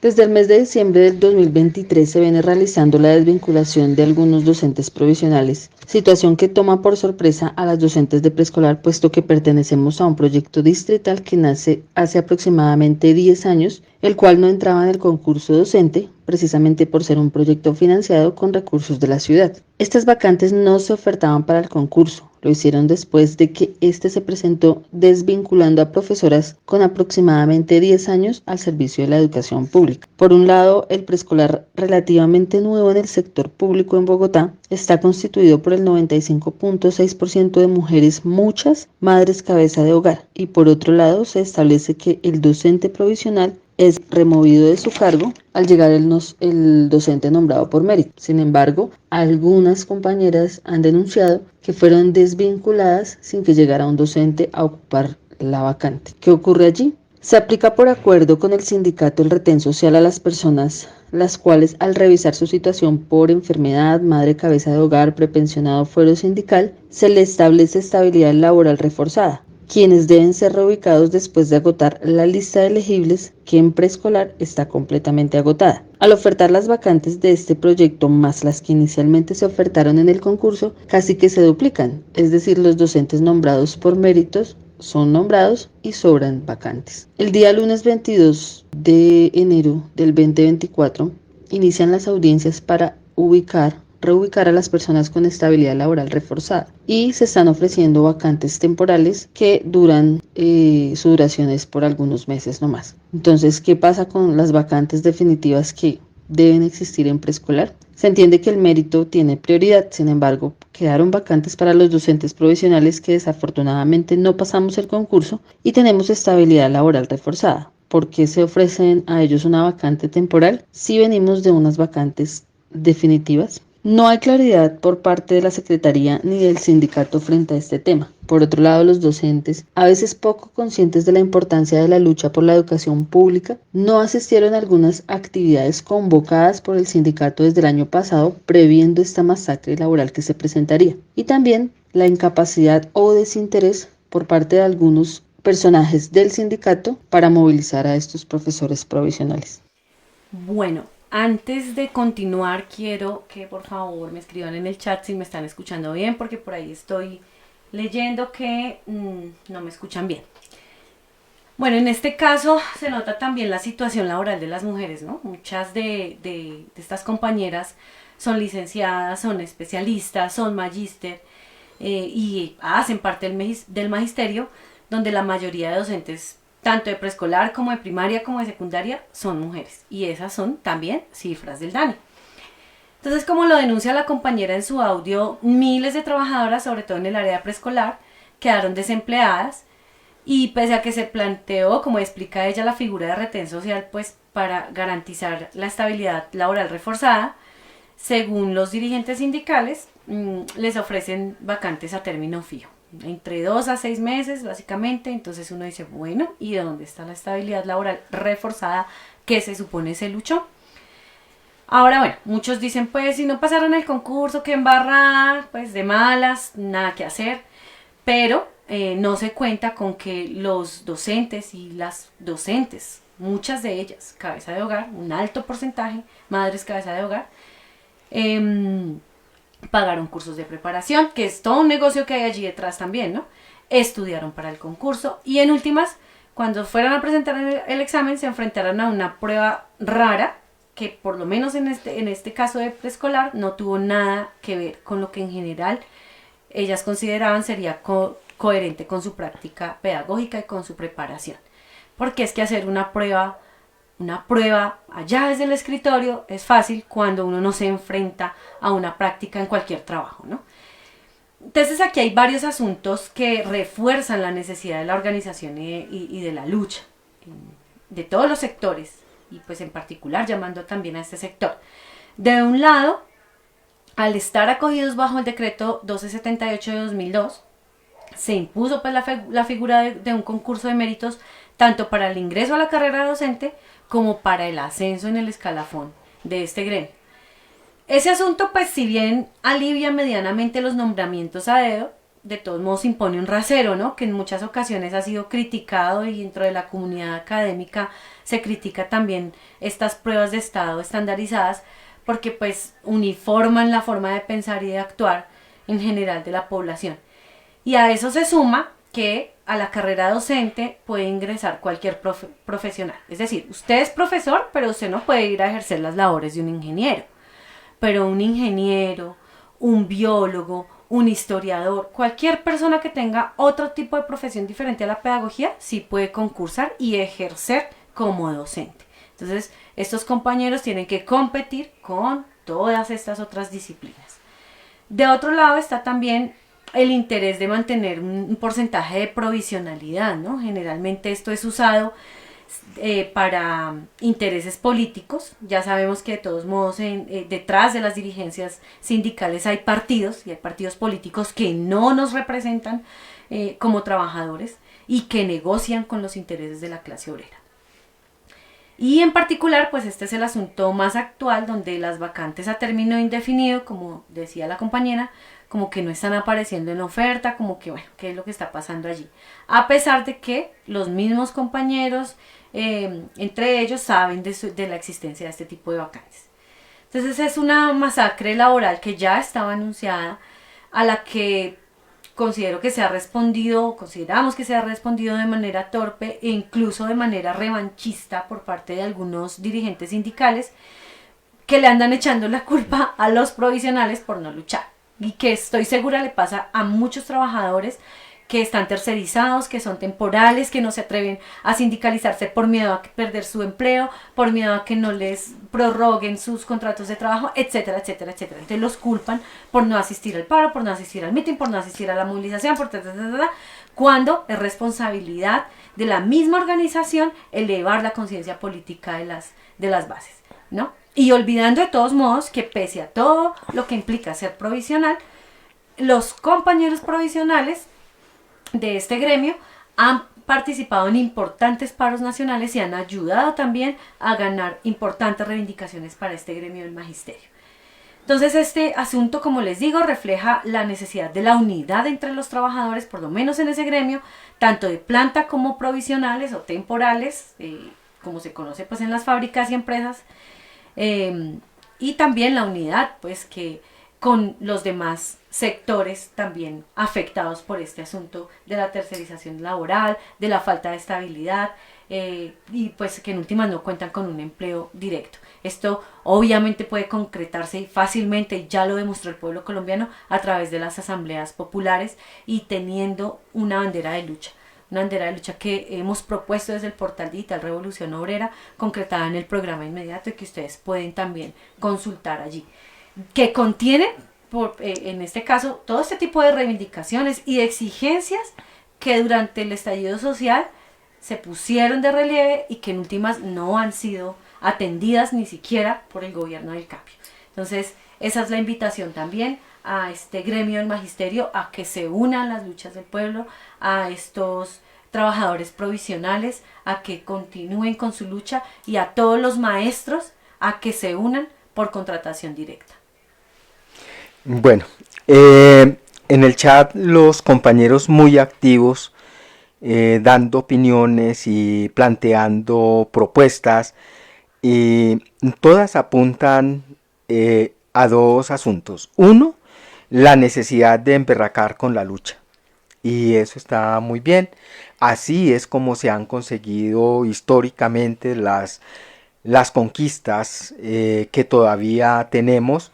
Desde el mes de diciembre del 2023 se viene realizando la desvinculación de algunos docentes provisionales, situación que toma por sorpresa a las docentes de preescolar, puesto que pertenecemos a un proyecto distrital que nace hace aproximadamente 10 años, el cual no entraba en el concurso docente, precisamente por ser un proyecto financiado con recursos de la ciudad. Estas vacantes no se ofertaban para el concurso, lo hicieron después de que este se presentó desvinculando a profesoras con aproximadamente 10 años al servicio de la educación pública. Por un lado, el preescolar relativamente nuevo en el sector público en Bogotá está constituido por el 95.6% de mujeres, muchas madres cabeza de hogar, y por otro lado se establece que el docente provisional es removido de su cargo al llegar el docente nombrado por mérito. Sin embargo, algunas compañeras han denunciado que fueron desvinculadas sin que llegara un docente a ocupar la vacante. ¿Qué ocurre allí? Se aplica por acuerdo con el sindicato el retén social a las personas, las cuales al revisar su situación por enfermedad, madre cabeza de hogar, prepensionado, fuero sindical, se le establece estabilidad laboral reforzada, quienes deben ser reubicados después de agotar la lista de elegibles que en preescolar está completamente agotada. Al ofertar las vacantes de este proyecto más las que inicialmente se ofertaron en el concurso, casi que se duplican, es decir, los docentes nombrados por méritos son nombrados y sobran vacantes. El día lunes 22 de enero del 2024 inician las audiencias para reubicar a las personas con estabilidad laboral reforzada y se están ofreciendo vacantes temporales que su duración es por algunos meses nomás. Entonces, ¿qué pasa con las vacantes definitivas que deben existir en preescolar? Se entiende que el mérito tiene prioridad, sin embargo, quedaron vacantes para los docentes provisionales que desafortunadamente no pasamos el concurso y tenemos estabilidad laboral reforzada. ¿Por qué se ofrecen a ellos una vacante temporal si venimos de unas vacantes definitivas? No hay claridad por parte de la Secretaría ni del sindicato frente a este tema. Por otro lado, los docentes, a veces poco conscientes de la importancia de la lucha por la educación pública, no asistieron a algunas actividades convocadas por el sindicato desde el año pasado, previendo esta masacre laboral que se presentaría. Y también la incapacidad o desinterés por parte de algunos personajes del sindicato para movilizar a estos profesores provisionales. Bueno, antes de continuar, quiero que por favor me escriban en el chat si me están escuchando bien, porque por ahí estoy leyendo que no me escuchan bien. Bueno, en este caso se nota también la situación laboral de las mujeres, ¿no? Muchas de estas compañeras son licenciadas, son especialistas, son magíster y hacen parte del magisterio, donde la mayoría de docentes tanto de preescolar como de primaria como de secundaria son mujeres, y esas son también cifras del DANE. Entonces, como lo denuncia la compañera en su audio, miles de trabajadoras, sobre todo en el área preescolar, quedaron desempleadas, y pese a que se planteó, como explica ella, la figura de retén social pues para garantizar la estabilidad laboral reforzada, según los dirigentes sindicales, les ofrecen vacantes a término fijo, entre 2 a 6 meses básicamente. Entonces uno dice, bueno, ¿y dónde está la estabilidad laboral reforzada que se supone se luchó? Ahora, bueno, muchos dicen, pues si no pasaron el concurso, que embarrada, pues de malas, nada que hacer, pero no se cuenta con que los docentes y las docentes, muchas de ellas cabeza de hogar, un alto porcentaje, madres cabeza de hogar, pagaron cursos de preparación, que es todo un negocio que hay allí detrás también, ¿no? Estudiaron para el concurso y en últimas, cuando fueran a presentar el examen, se enfrentaron a una prueba rara, que por lo menos en este caso de preescolar no tuvo nada que ver con lo que en general ellas consideraban sería coherente con su práctica pedagógica y con su preparación. Porque es que hacer una prueba allá desde el escritorio es fácil cuando uno no se enfrenta a una práctica en cualquier trabajo, ¿no? Entonces aquí hay varios asuntos que refuerzan la necesidad de la organización y de la lucha de todos los sectores, y pues en particular llamando también a este sector. De un lado, al estar acogidos bajo el decreto 1278 de 2002, se impuso pues la figura de un concurso de méritos tanto para el ingreso a la carrera docente como para el ascenso en el escalafón de este gremio. Ese asunto, pues si bien alivia medianamente los nombramientos a dedo, de todos modos impone un rasero, ¿no? Que en muchas ocasiones ha sido criticado, y dentro de la comunidad académica se critica también estas pruebas de estado estandarizadas, porque pues uniforman la forma de pensar y de actuar en general de la población. Y a eso se suma que a la carrera docente puede ingresar cualquier profesional. Es decir, usted es profesor, pero usted no puede ir a ejercer las labores de un ingeniero. Pero un ingeniero, un biólogo, un historiador, cualquier persona que tenga otro tipo de profesión diferente a la pedagogía, sí puede concursar y ejercer como docente. Entonces, estos compañeros tienen que competir con todas estas otras disciplinas. De otro lado está también el interés de mantener un porcentaje de provisionalidad, ¿no? Generalmente esto es usado para intereses políticos. Ya sabemos que de todos modos detrás de las dirigencias sindicales hay partidos, y hay partidos políticos que no nos representan como trabajadores y que negocian con los intereses de la clase obrera. Y en particular, pues este es el asunto más actual, donde las vacantes a término indefinido, como decía la compañera, como que no están apareciendo en la oferta, como que bueno, ¿qué es lo que está pasando allí? A pesar de que los mismos compañeros, entre ellos, saben de la existencia de este tipo de vacantes. Entonces es una masacre laboral que ya estaba anunciada, a la que considero que se ha respondido, consideramos que se ha respondido de manera torpe e incluso de manera revanchista por parte de algunos dirigentes sindicales, que le andan echando la culpa a los provisionales por no luchar, y que estoy segura le pasa a muchos trabajadores que están tercerizados, que son temporales, que no se atreven a sindicalizarse por miedo a perder su empleo, por miedo a que no les prorroguen sus contratos de trabajo, etcétera, etcétera, etcétera. Entonces los culpan por no asistir al paro, por no asistir al mitin, por no asistir a la movilización, cuando es responsabilidad de la misma organización elevar la conciencia política de las bases, ¿no? Y olvidando de todos modos que pese a todo lo que implica ser provisional, los compañeros provisionales de este gremio han participado en importantes paros nacionales y han ayudado también a ganar importantes reivindicaciones para este gremio del magisterio. Entonces este asunto, como les digo, refleja la necesidad de la unidad entre los trabajadores, por lo menos en ese gremio, tanto de planta como provisionales o temporales, como se conoce pues en las fábricas y empresas, y también la unidad pues que con los demás sectores también afectados por este asunto de la tercerización laboral, de la falta de estabilidad, y pues que en últimas no cuentan con un empleo directo. Esto obviamente puede concretarse fácilmente, y ya lo demostró el pueblo colombiano a través de las asambleas populares y teniendo una bandera de lucha. Una bandera de lucha que hemos propuesto desde el portal digital Revolución Obrera, concretada en el programa inmediato, y que ustedes pueden también consultar allí, que contiene, en este caso, todo este tipo de reivindicaciones y de exigencias que durante el estallido social se pusieron de relieve y que en últimas no han sido atendidas ni siquiera por el gobierno del cambio. Entonces, esa es la invitación también a este gremio del magisterio, a que se unan las luchas del pueblo, a estos trabajadores provisionales, a que continúen con su lucha, y a todos los maestros a que se unan por contratación directa. Bueno, en el chat los compañeros muy activos, dando opiniones y planteando propuestas, y todas apuntan a dos asuntos. Uno, la necesidad de emberracar con la lucha, y eso está muy bien. Así es como se han conseguido históricamente las conquistas que todavía tenemos.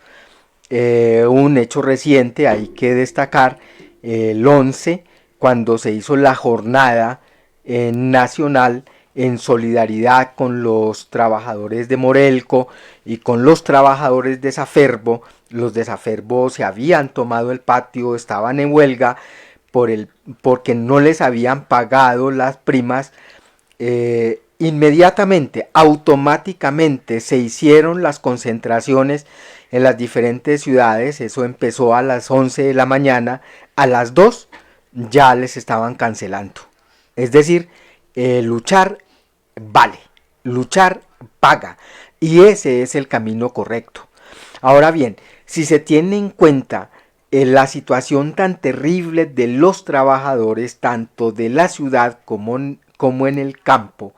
Un hecho reciente hay que destacar, el 11, cuando se hizo la jornada nacional en solidaridad con los trabajadores de Morelco y con los trabajadores de Saferbo. Los de Saferbo se habían tomado el patio, estaban en huelga porque no les habían pagado las primas. Inmediatamente, automáticamente se hicieron las concentraciones en las diferentes ciudades. Eso empezó a las 11 de la mañana, a las 2 ya les estaban cancelando. Es decir, luchar vale, luchar paga, y ese es el camino correcto. Ahora bien, si se tiene en cuenta la situación tan terrible de los trabajadores, tanto de la ciudad como en el campo,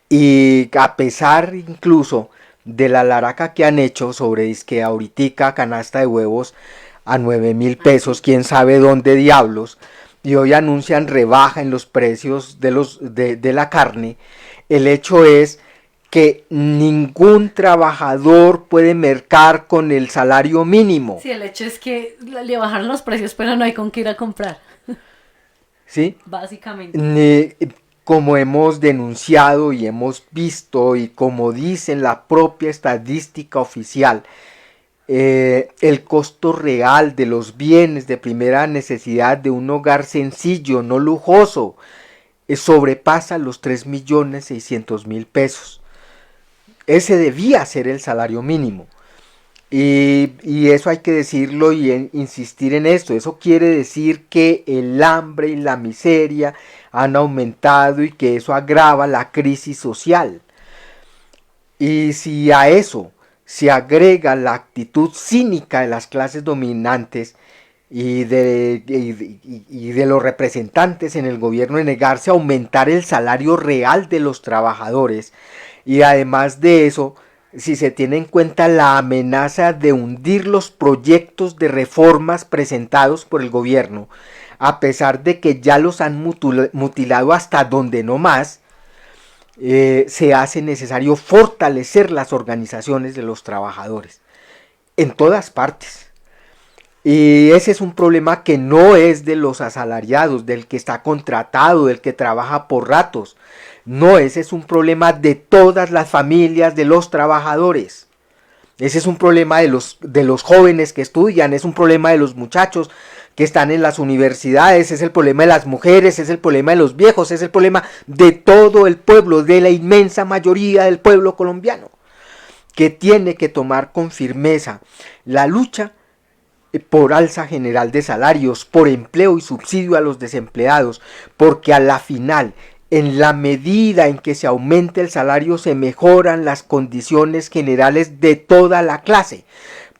y a pesar incluso de la laraca que han hecho sobre que ahoritica canasta de huevos a 9.000 pesos, quién sabe dónde diablos, y hoy anuncian rebaja en los precios de la carne, el hecho es que ningún trabajador puede mercar con el salario mínimo. Sí, el hecho es que le bajaron los precios, pero no hay con qué ir a comprar. ¿Sí? Básicamente. Como hemos denunciado y hemos visto, y como dice la propia estadística oficial, el costo real de los bienes de primera necesidad de un hogar sencillo, no lujoso, sobrepasa los 3.600.000 pesos. Ese debía ser el salario mínimo. Y eso hay que decirlo y insistir en esto. Eso quiere decir que el hambre y la miseria han aumentado y que eso agrava la crisis social. Y si a eso se agrega la actitud cínica de las clases dominantes y de los representantes en el gobierno de negarse a aumentar el salario real de los trabajadores, y además de eso, si se tiene en cuenta la amenaza de hundir los proyectos de reformas presentados por el gobierno, a pesar de que ya los han mutilado hasta donde no más, se hace necesario fortalecer las organizaciones de los trabajadores en todas partes. Y ese es un problema que no es de los asalariados, del que está contratado, del que trabaja por ratos. No, ese es un problema de todas las familias de los trabajadores. Ese es un problema de los jóvenes que estudian, es un problema de los muchachos que están en las universidades, es el problema de las mujeres, es el problema de los viejos, es el problema de todo el pueblo, de la inmensa mayoría del pueblo colombiano, que tiene que tomar con firmeza la lucha por alza general de salarios, por empleo y subsidio a los desempleados, porque a la final, en la medida en que se aumente el salario, se mejoran las condiciones generales de toda la clase,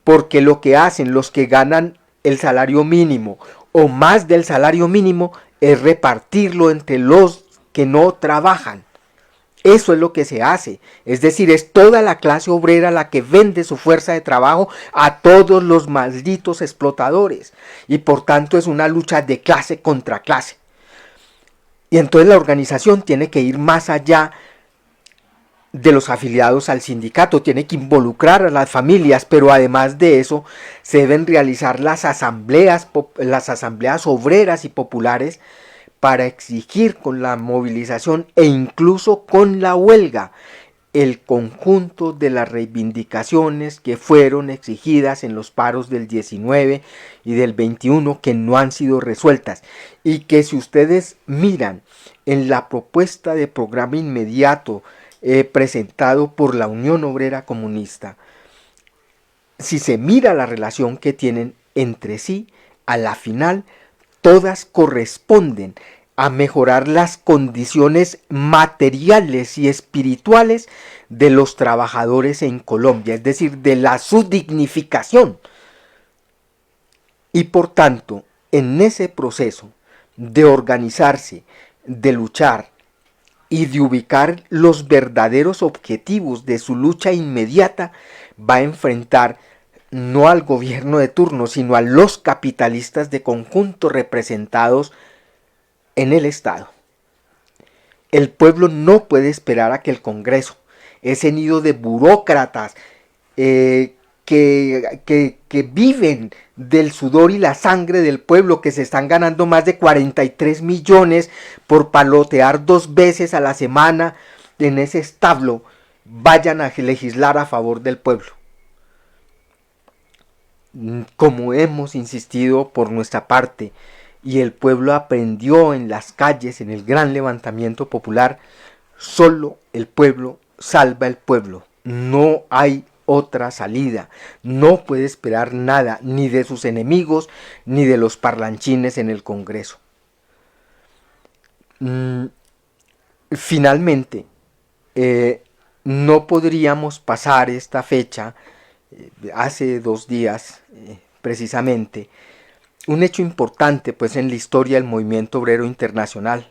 porque lo que hacen los que ganan el salario mínimo o más del salario mínimo es repartirlo entre los que no trabajan. Eso es lo que se hace, es decir, es toda la clase obrera la que vende su fuerza de trabajo a todos los malditos explotadores, y por tanto es una lucha de clase contra clase. Y entonces la organización tiene que ir más allá de los afiliados al sindicato, tiene que involucrar a las familias, pero además de eso se deben realizar las asambleas obreras y populares para exigir con la movilización e incluso con la huelga el conjunto de las reivindicaciones que fueron exigidas en los paros del 19 y del 21, que no han sido resueltas, y que si ustedes miran en la propuesta de programa inmediato presentado por la Unión Obrera Comunista, si se mira la relación que tienen entre sí, a la final todas corresponden a mejorar las condiciones materiales y espirituales de los trabajadores en Colombia, es decir, su dignificación. Y por tanto, en ese proceso de organizarse, de luchar y de ubicar los verdaderos objetivos de su lucha inmediata, va a enfrentar no al gobierno de turno, sino a los capitalistas de conjunto representados en el Estado. El pueblo no puede esperar a que el Congreso, ese nido de burócratas que viven del sudor y la sangre del pueblo, que se están ganando más de 43 millones por palotear 2 veces a la semana en ese establo, vayan a legislar a favor del pueblo. Como hemos insistido por nuestra parte, y el pueblo aprendió en las calles, en el gran levantamiento popular, solo el pueblo salva el pueblo. No hay otra salida. No puede esperar nada, ni de sus enemigos, ni de los parlanchines en el Congreso. Finalmente, no podríamos pasar esta fecha, hace 2 días precisamente, un hecho importante pues en la historia del movimiento obrero internacional.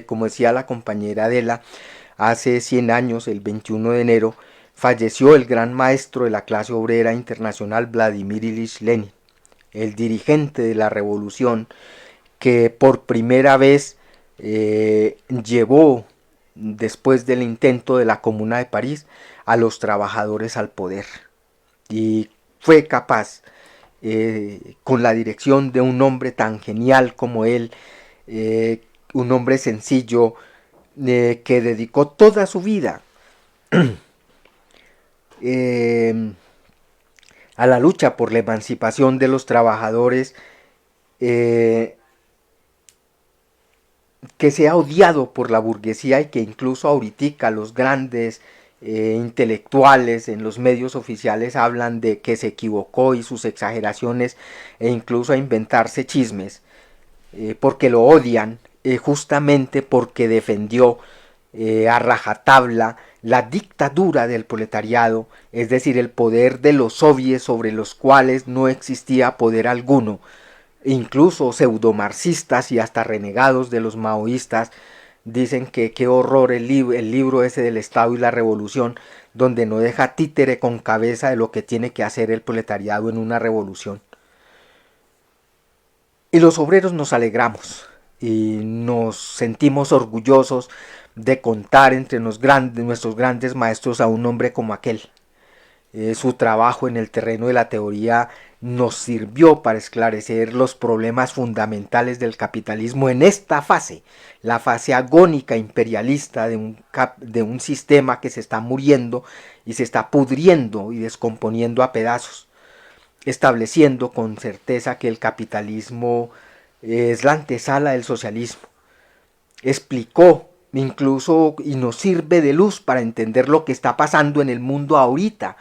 Como decía la compañera Adela, hace 100 años, el 21 de enero, falleció el gran maestro de la clase obrera internacional, Vladimir Ilich Lenin, el dirigente de la revolución que por primera vez llevó, después del intento de la Comuna de París, a los trabajadores al poder. Y fue capaz, con la dirección de un hombre tan genial como él, un hombre sencillo, que dedicó toda su vida a la lucha por la emancipación de los trabajadores, que sea odiado por la burguesía, y que incluso ahorita los grandes intelectuales en los medios oficiales hablan de que se equivocó y sus exageraciones, e incluso a inventarse chismes, porque lo odian, justamente porque defendió a rajatabla la dictadura del proletariado, es decir, el poder de los soviets sobre los cuales no existía poder alguno. Incluso pseudomarxistas y hasta renegados de los maoístas dicen que qué horror el libro ese del Estado y la Revolución, donde no deja títere con cabeza de lo que tiene que hacer el proletariado en una revolución. Y los obreros nos alegramos y nos sentimos orgullosos de contar entre nuestros grandes maestros a un hombre como aquel. Su trabajo en el terreno de la teoría nos sirvió para esclarecer los problemas fundamentales del capitalismo en esta fase, la fase agónica imperialista de un sistema que se está muriendo y se está pudriendo y descomponiendo a pedazos, estableciendo con certeza que el capitalismo es la antesala del socialismo. Explicó incluso, y nos sirve de luz para entender lo que está pasando en el mundo ahorita.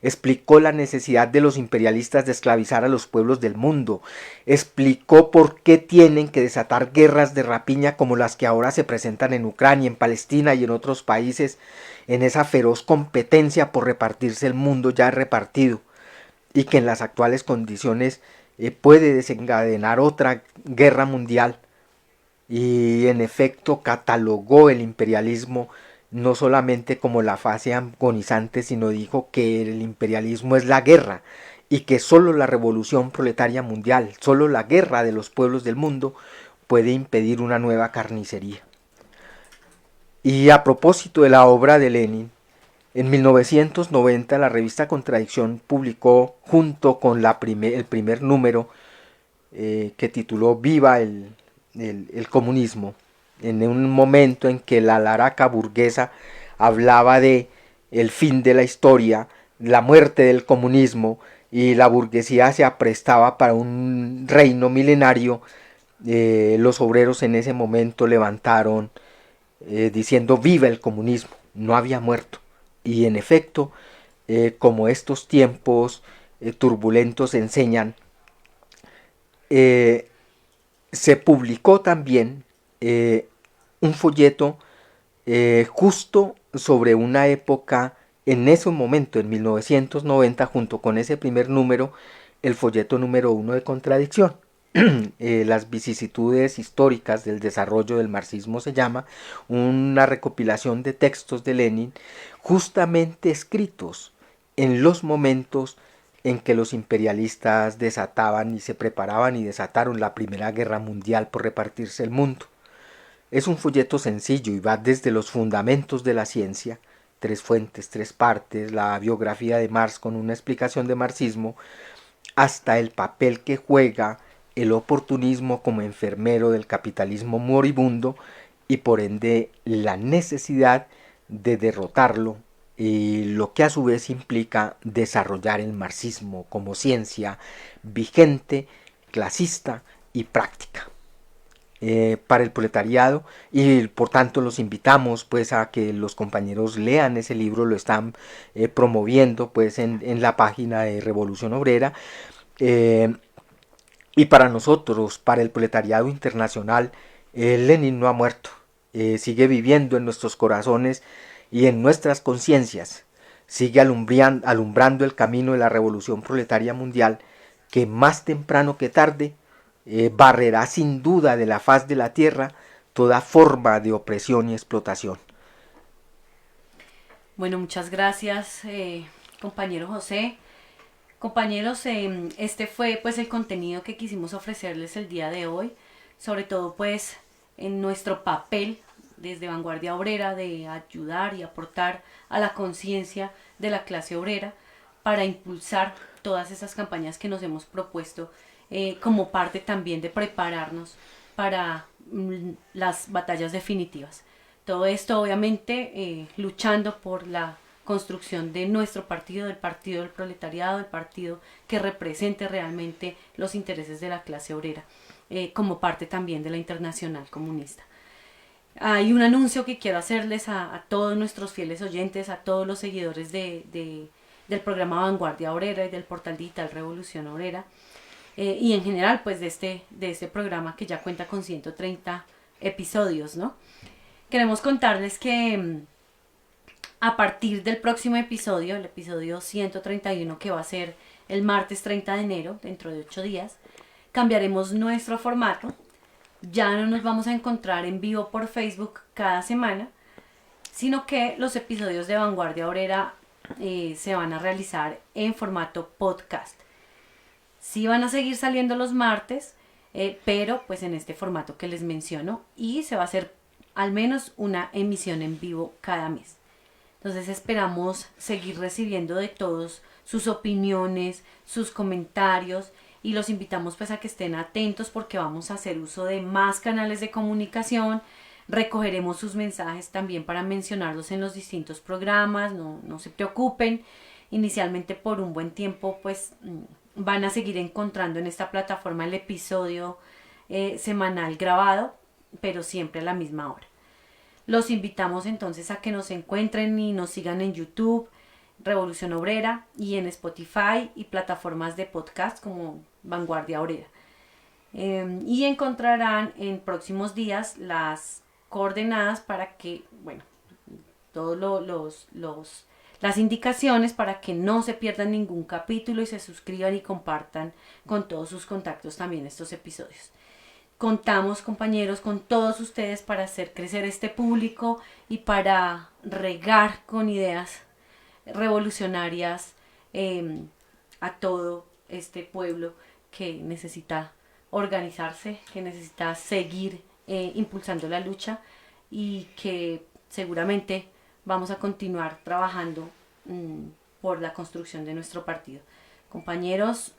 Explicó la necesidad de los imperialistas de esclavizar a los pueblos del mundo. Explicó por qué tienen que desatar guerras de rapiña como las que ahora se presentan en Ucrania, en Palestina y en otros países, en esa feroz competencia por repartirse el mundo ya repartido, y que en las actuales condiciones puede desencadenar otra guerra mundial. Y en efecto catalogó el imperialismo no solamente como la fase agonizante, sino dijo que el imperialismo es la guerra, y que solo la revolución proletaria mundial, solo la guerra de los pueblos del mundo puede impedir una nueva carnicería. Y a propósito de la obra de Lenin, en 1990 la revista Contradicción publicó, junto con el primer número, que tituló Viva el comunismo, en un momento en que la laraca burguesa hablaba de el fin de la historia, la muerte del comunismo, y la burguesía se aprestaba para un reino milenario. Los obreros en ese momento levantaron diciendo viva el comunismo, no había muerto. Y en efecto, como estos tiempos turbulentos enseñan, se publicó también un folleto justo sobre una época, en ese momento, en 1990, junto con ese primer número, el folleto número 1 de Contradicción. Las vicisitudes históricas del desarrollo del marxismo se llama, una recopilación de textos de Lenin justamente escritos en los momentos en que los imperialistas desataban y se preparaban y desataron la Primera Guerra Mundial por repartirse el mundo. Es un folleto sencillo y va desde los fundamentos de la ciencia, 3 fuentes, 3 partes, la biografía de Marx con una explicación de marxismo, hasta el papel que juega el oportunismo como enfermero del capitalismo moribundo y por ende la necesidad de derrotarlo, lo que a su vez implica desarrollar el marxismo como ciencia vigente, clasista y práctica. Para el proletariado, y por tanto los invitamos pues a que los compañeros lean ese libro, lo están promoviendo pues en la página de Revolución Obrera, y para nosotros, para el proletariado internacional, Lenin no ha muerto, sigue viviendo en nuestros corazones y en nuestras conciencias, sigue alumbrando el camino de la revolución proletaria mundial, que más temprano que tarde barrerá sin duda de la faz de la tierra toda forma de opresión y explotación. Bueno, muchas gracias, compañero José. Compañeros, este fue pues el contenido que quisimos ofrecerles el día de hoy, sobre todo pues en nuestro papel desde Vanguardia Obrera de ayudar y aportar a la conciencia de la clase obrera para impulsar todas esas campañas que nos hemos propuesto como parte también de prepararnos para las batallas definitivas. Todo esto obviamente luchando por la construcción de nuestro partido, del partido del proletariado, el partido que represente realmente los intereses de la clase obrera, como parte también de la Internacional Comunista. Hay un anuncio que quiero hacerles a todos nuestros fieles oyentes, a todos los seguidores del programa Vanguardia Obrera y del portal digital Revolución Obrera, y en general pues de este programa que ya cuenta con 130 episodios, ¿no? Queremos contarles que a partir del próximo episodio, el episodio 131, que va a ser el martes 30 de enero, dentro de 8 días, cambiaremos nuestro formato. Ya no nos vamos a encontrar en vivo por Facebook cada semana, sino que los episodios de Vanguardia Obrera se van a realizar en formato podcast. Sí van a seguir saliendo los martes, pero pues en este formato que les menciono, y se va a hacer al menos una emisión en vivo cada mes. Entonces esperamos seguir recibiendo de todos sus opiniones, sus comentarios, y los invitamos pues a que estén atentos porque vamos a hacer uso de más canales de comunicación. Recogeremos sus mensajes también para mencionarlos en los distintos programas, no se preocupen. Inicialmente por un buen tiempo pues van a seguir encontrando en esta plataforma el episodio semanal grabado, pero siempre a la misma hora. Los invitamos entonces a que nos encuentren y nos sigan en YouTube, Revolución Obrera, y en Spotify y plataformas de podcast como Vanguardia Obrera. Y encontrarán en próximos días las coordenadas para que, bueno, todos las indicaciones para que no se pierdan ningún capítulo y se suscriban y compartan con todos sus contactos también estos episodios. Contamos, compañeros, con todos ustedes para hacer crecer este público y para regar con ideas revolucionarias a todo este pueblo que necesita organizarse, que necesita seguir impulsando la lucha, y que seguramente vamos a continuar trabajando por la construcción de nuestro partido. Compañeros,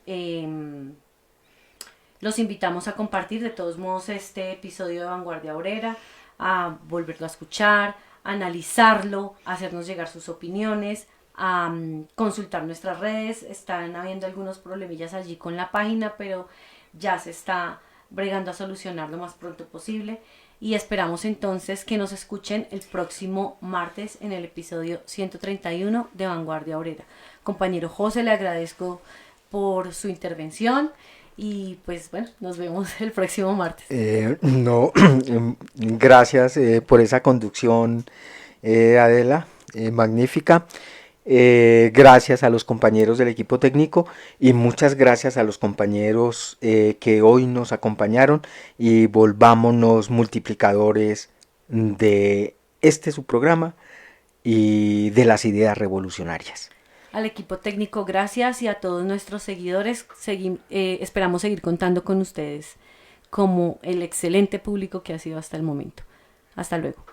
los invitamos a compartir de todos modos este episodio de Vanguardia Obrera, a volverlo a escuchar, a analizarlo, a hacernos llegar sus opiniones, a consultar nuestras redes. Están habiendo algunos problemillas allí con la página, pero ya se está bregando a solucionar lo más pronto posible. y esperamos entonces que nos escuchen el próximo martes en el episodio 131 de Vanguardia Obrera. Compañero José, le agradezco por su intervención y pues bueno, nos vemos el próximo martes. Gracias por esa conducción, Adela, magnífica. Gracias a los compañeros del equipo técnico y muchas gracias a los compañeros que hoy nos acompañaron, y volvámonos multiplicadores de su programa y de las ideas revolucionarias. Al equipo técnico, gracias, y a todos nuestros seguidores, esperamos seguir contando con ustedes como el excelente público que ha sido hasta el momento. Hasta luego.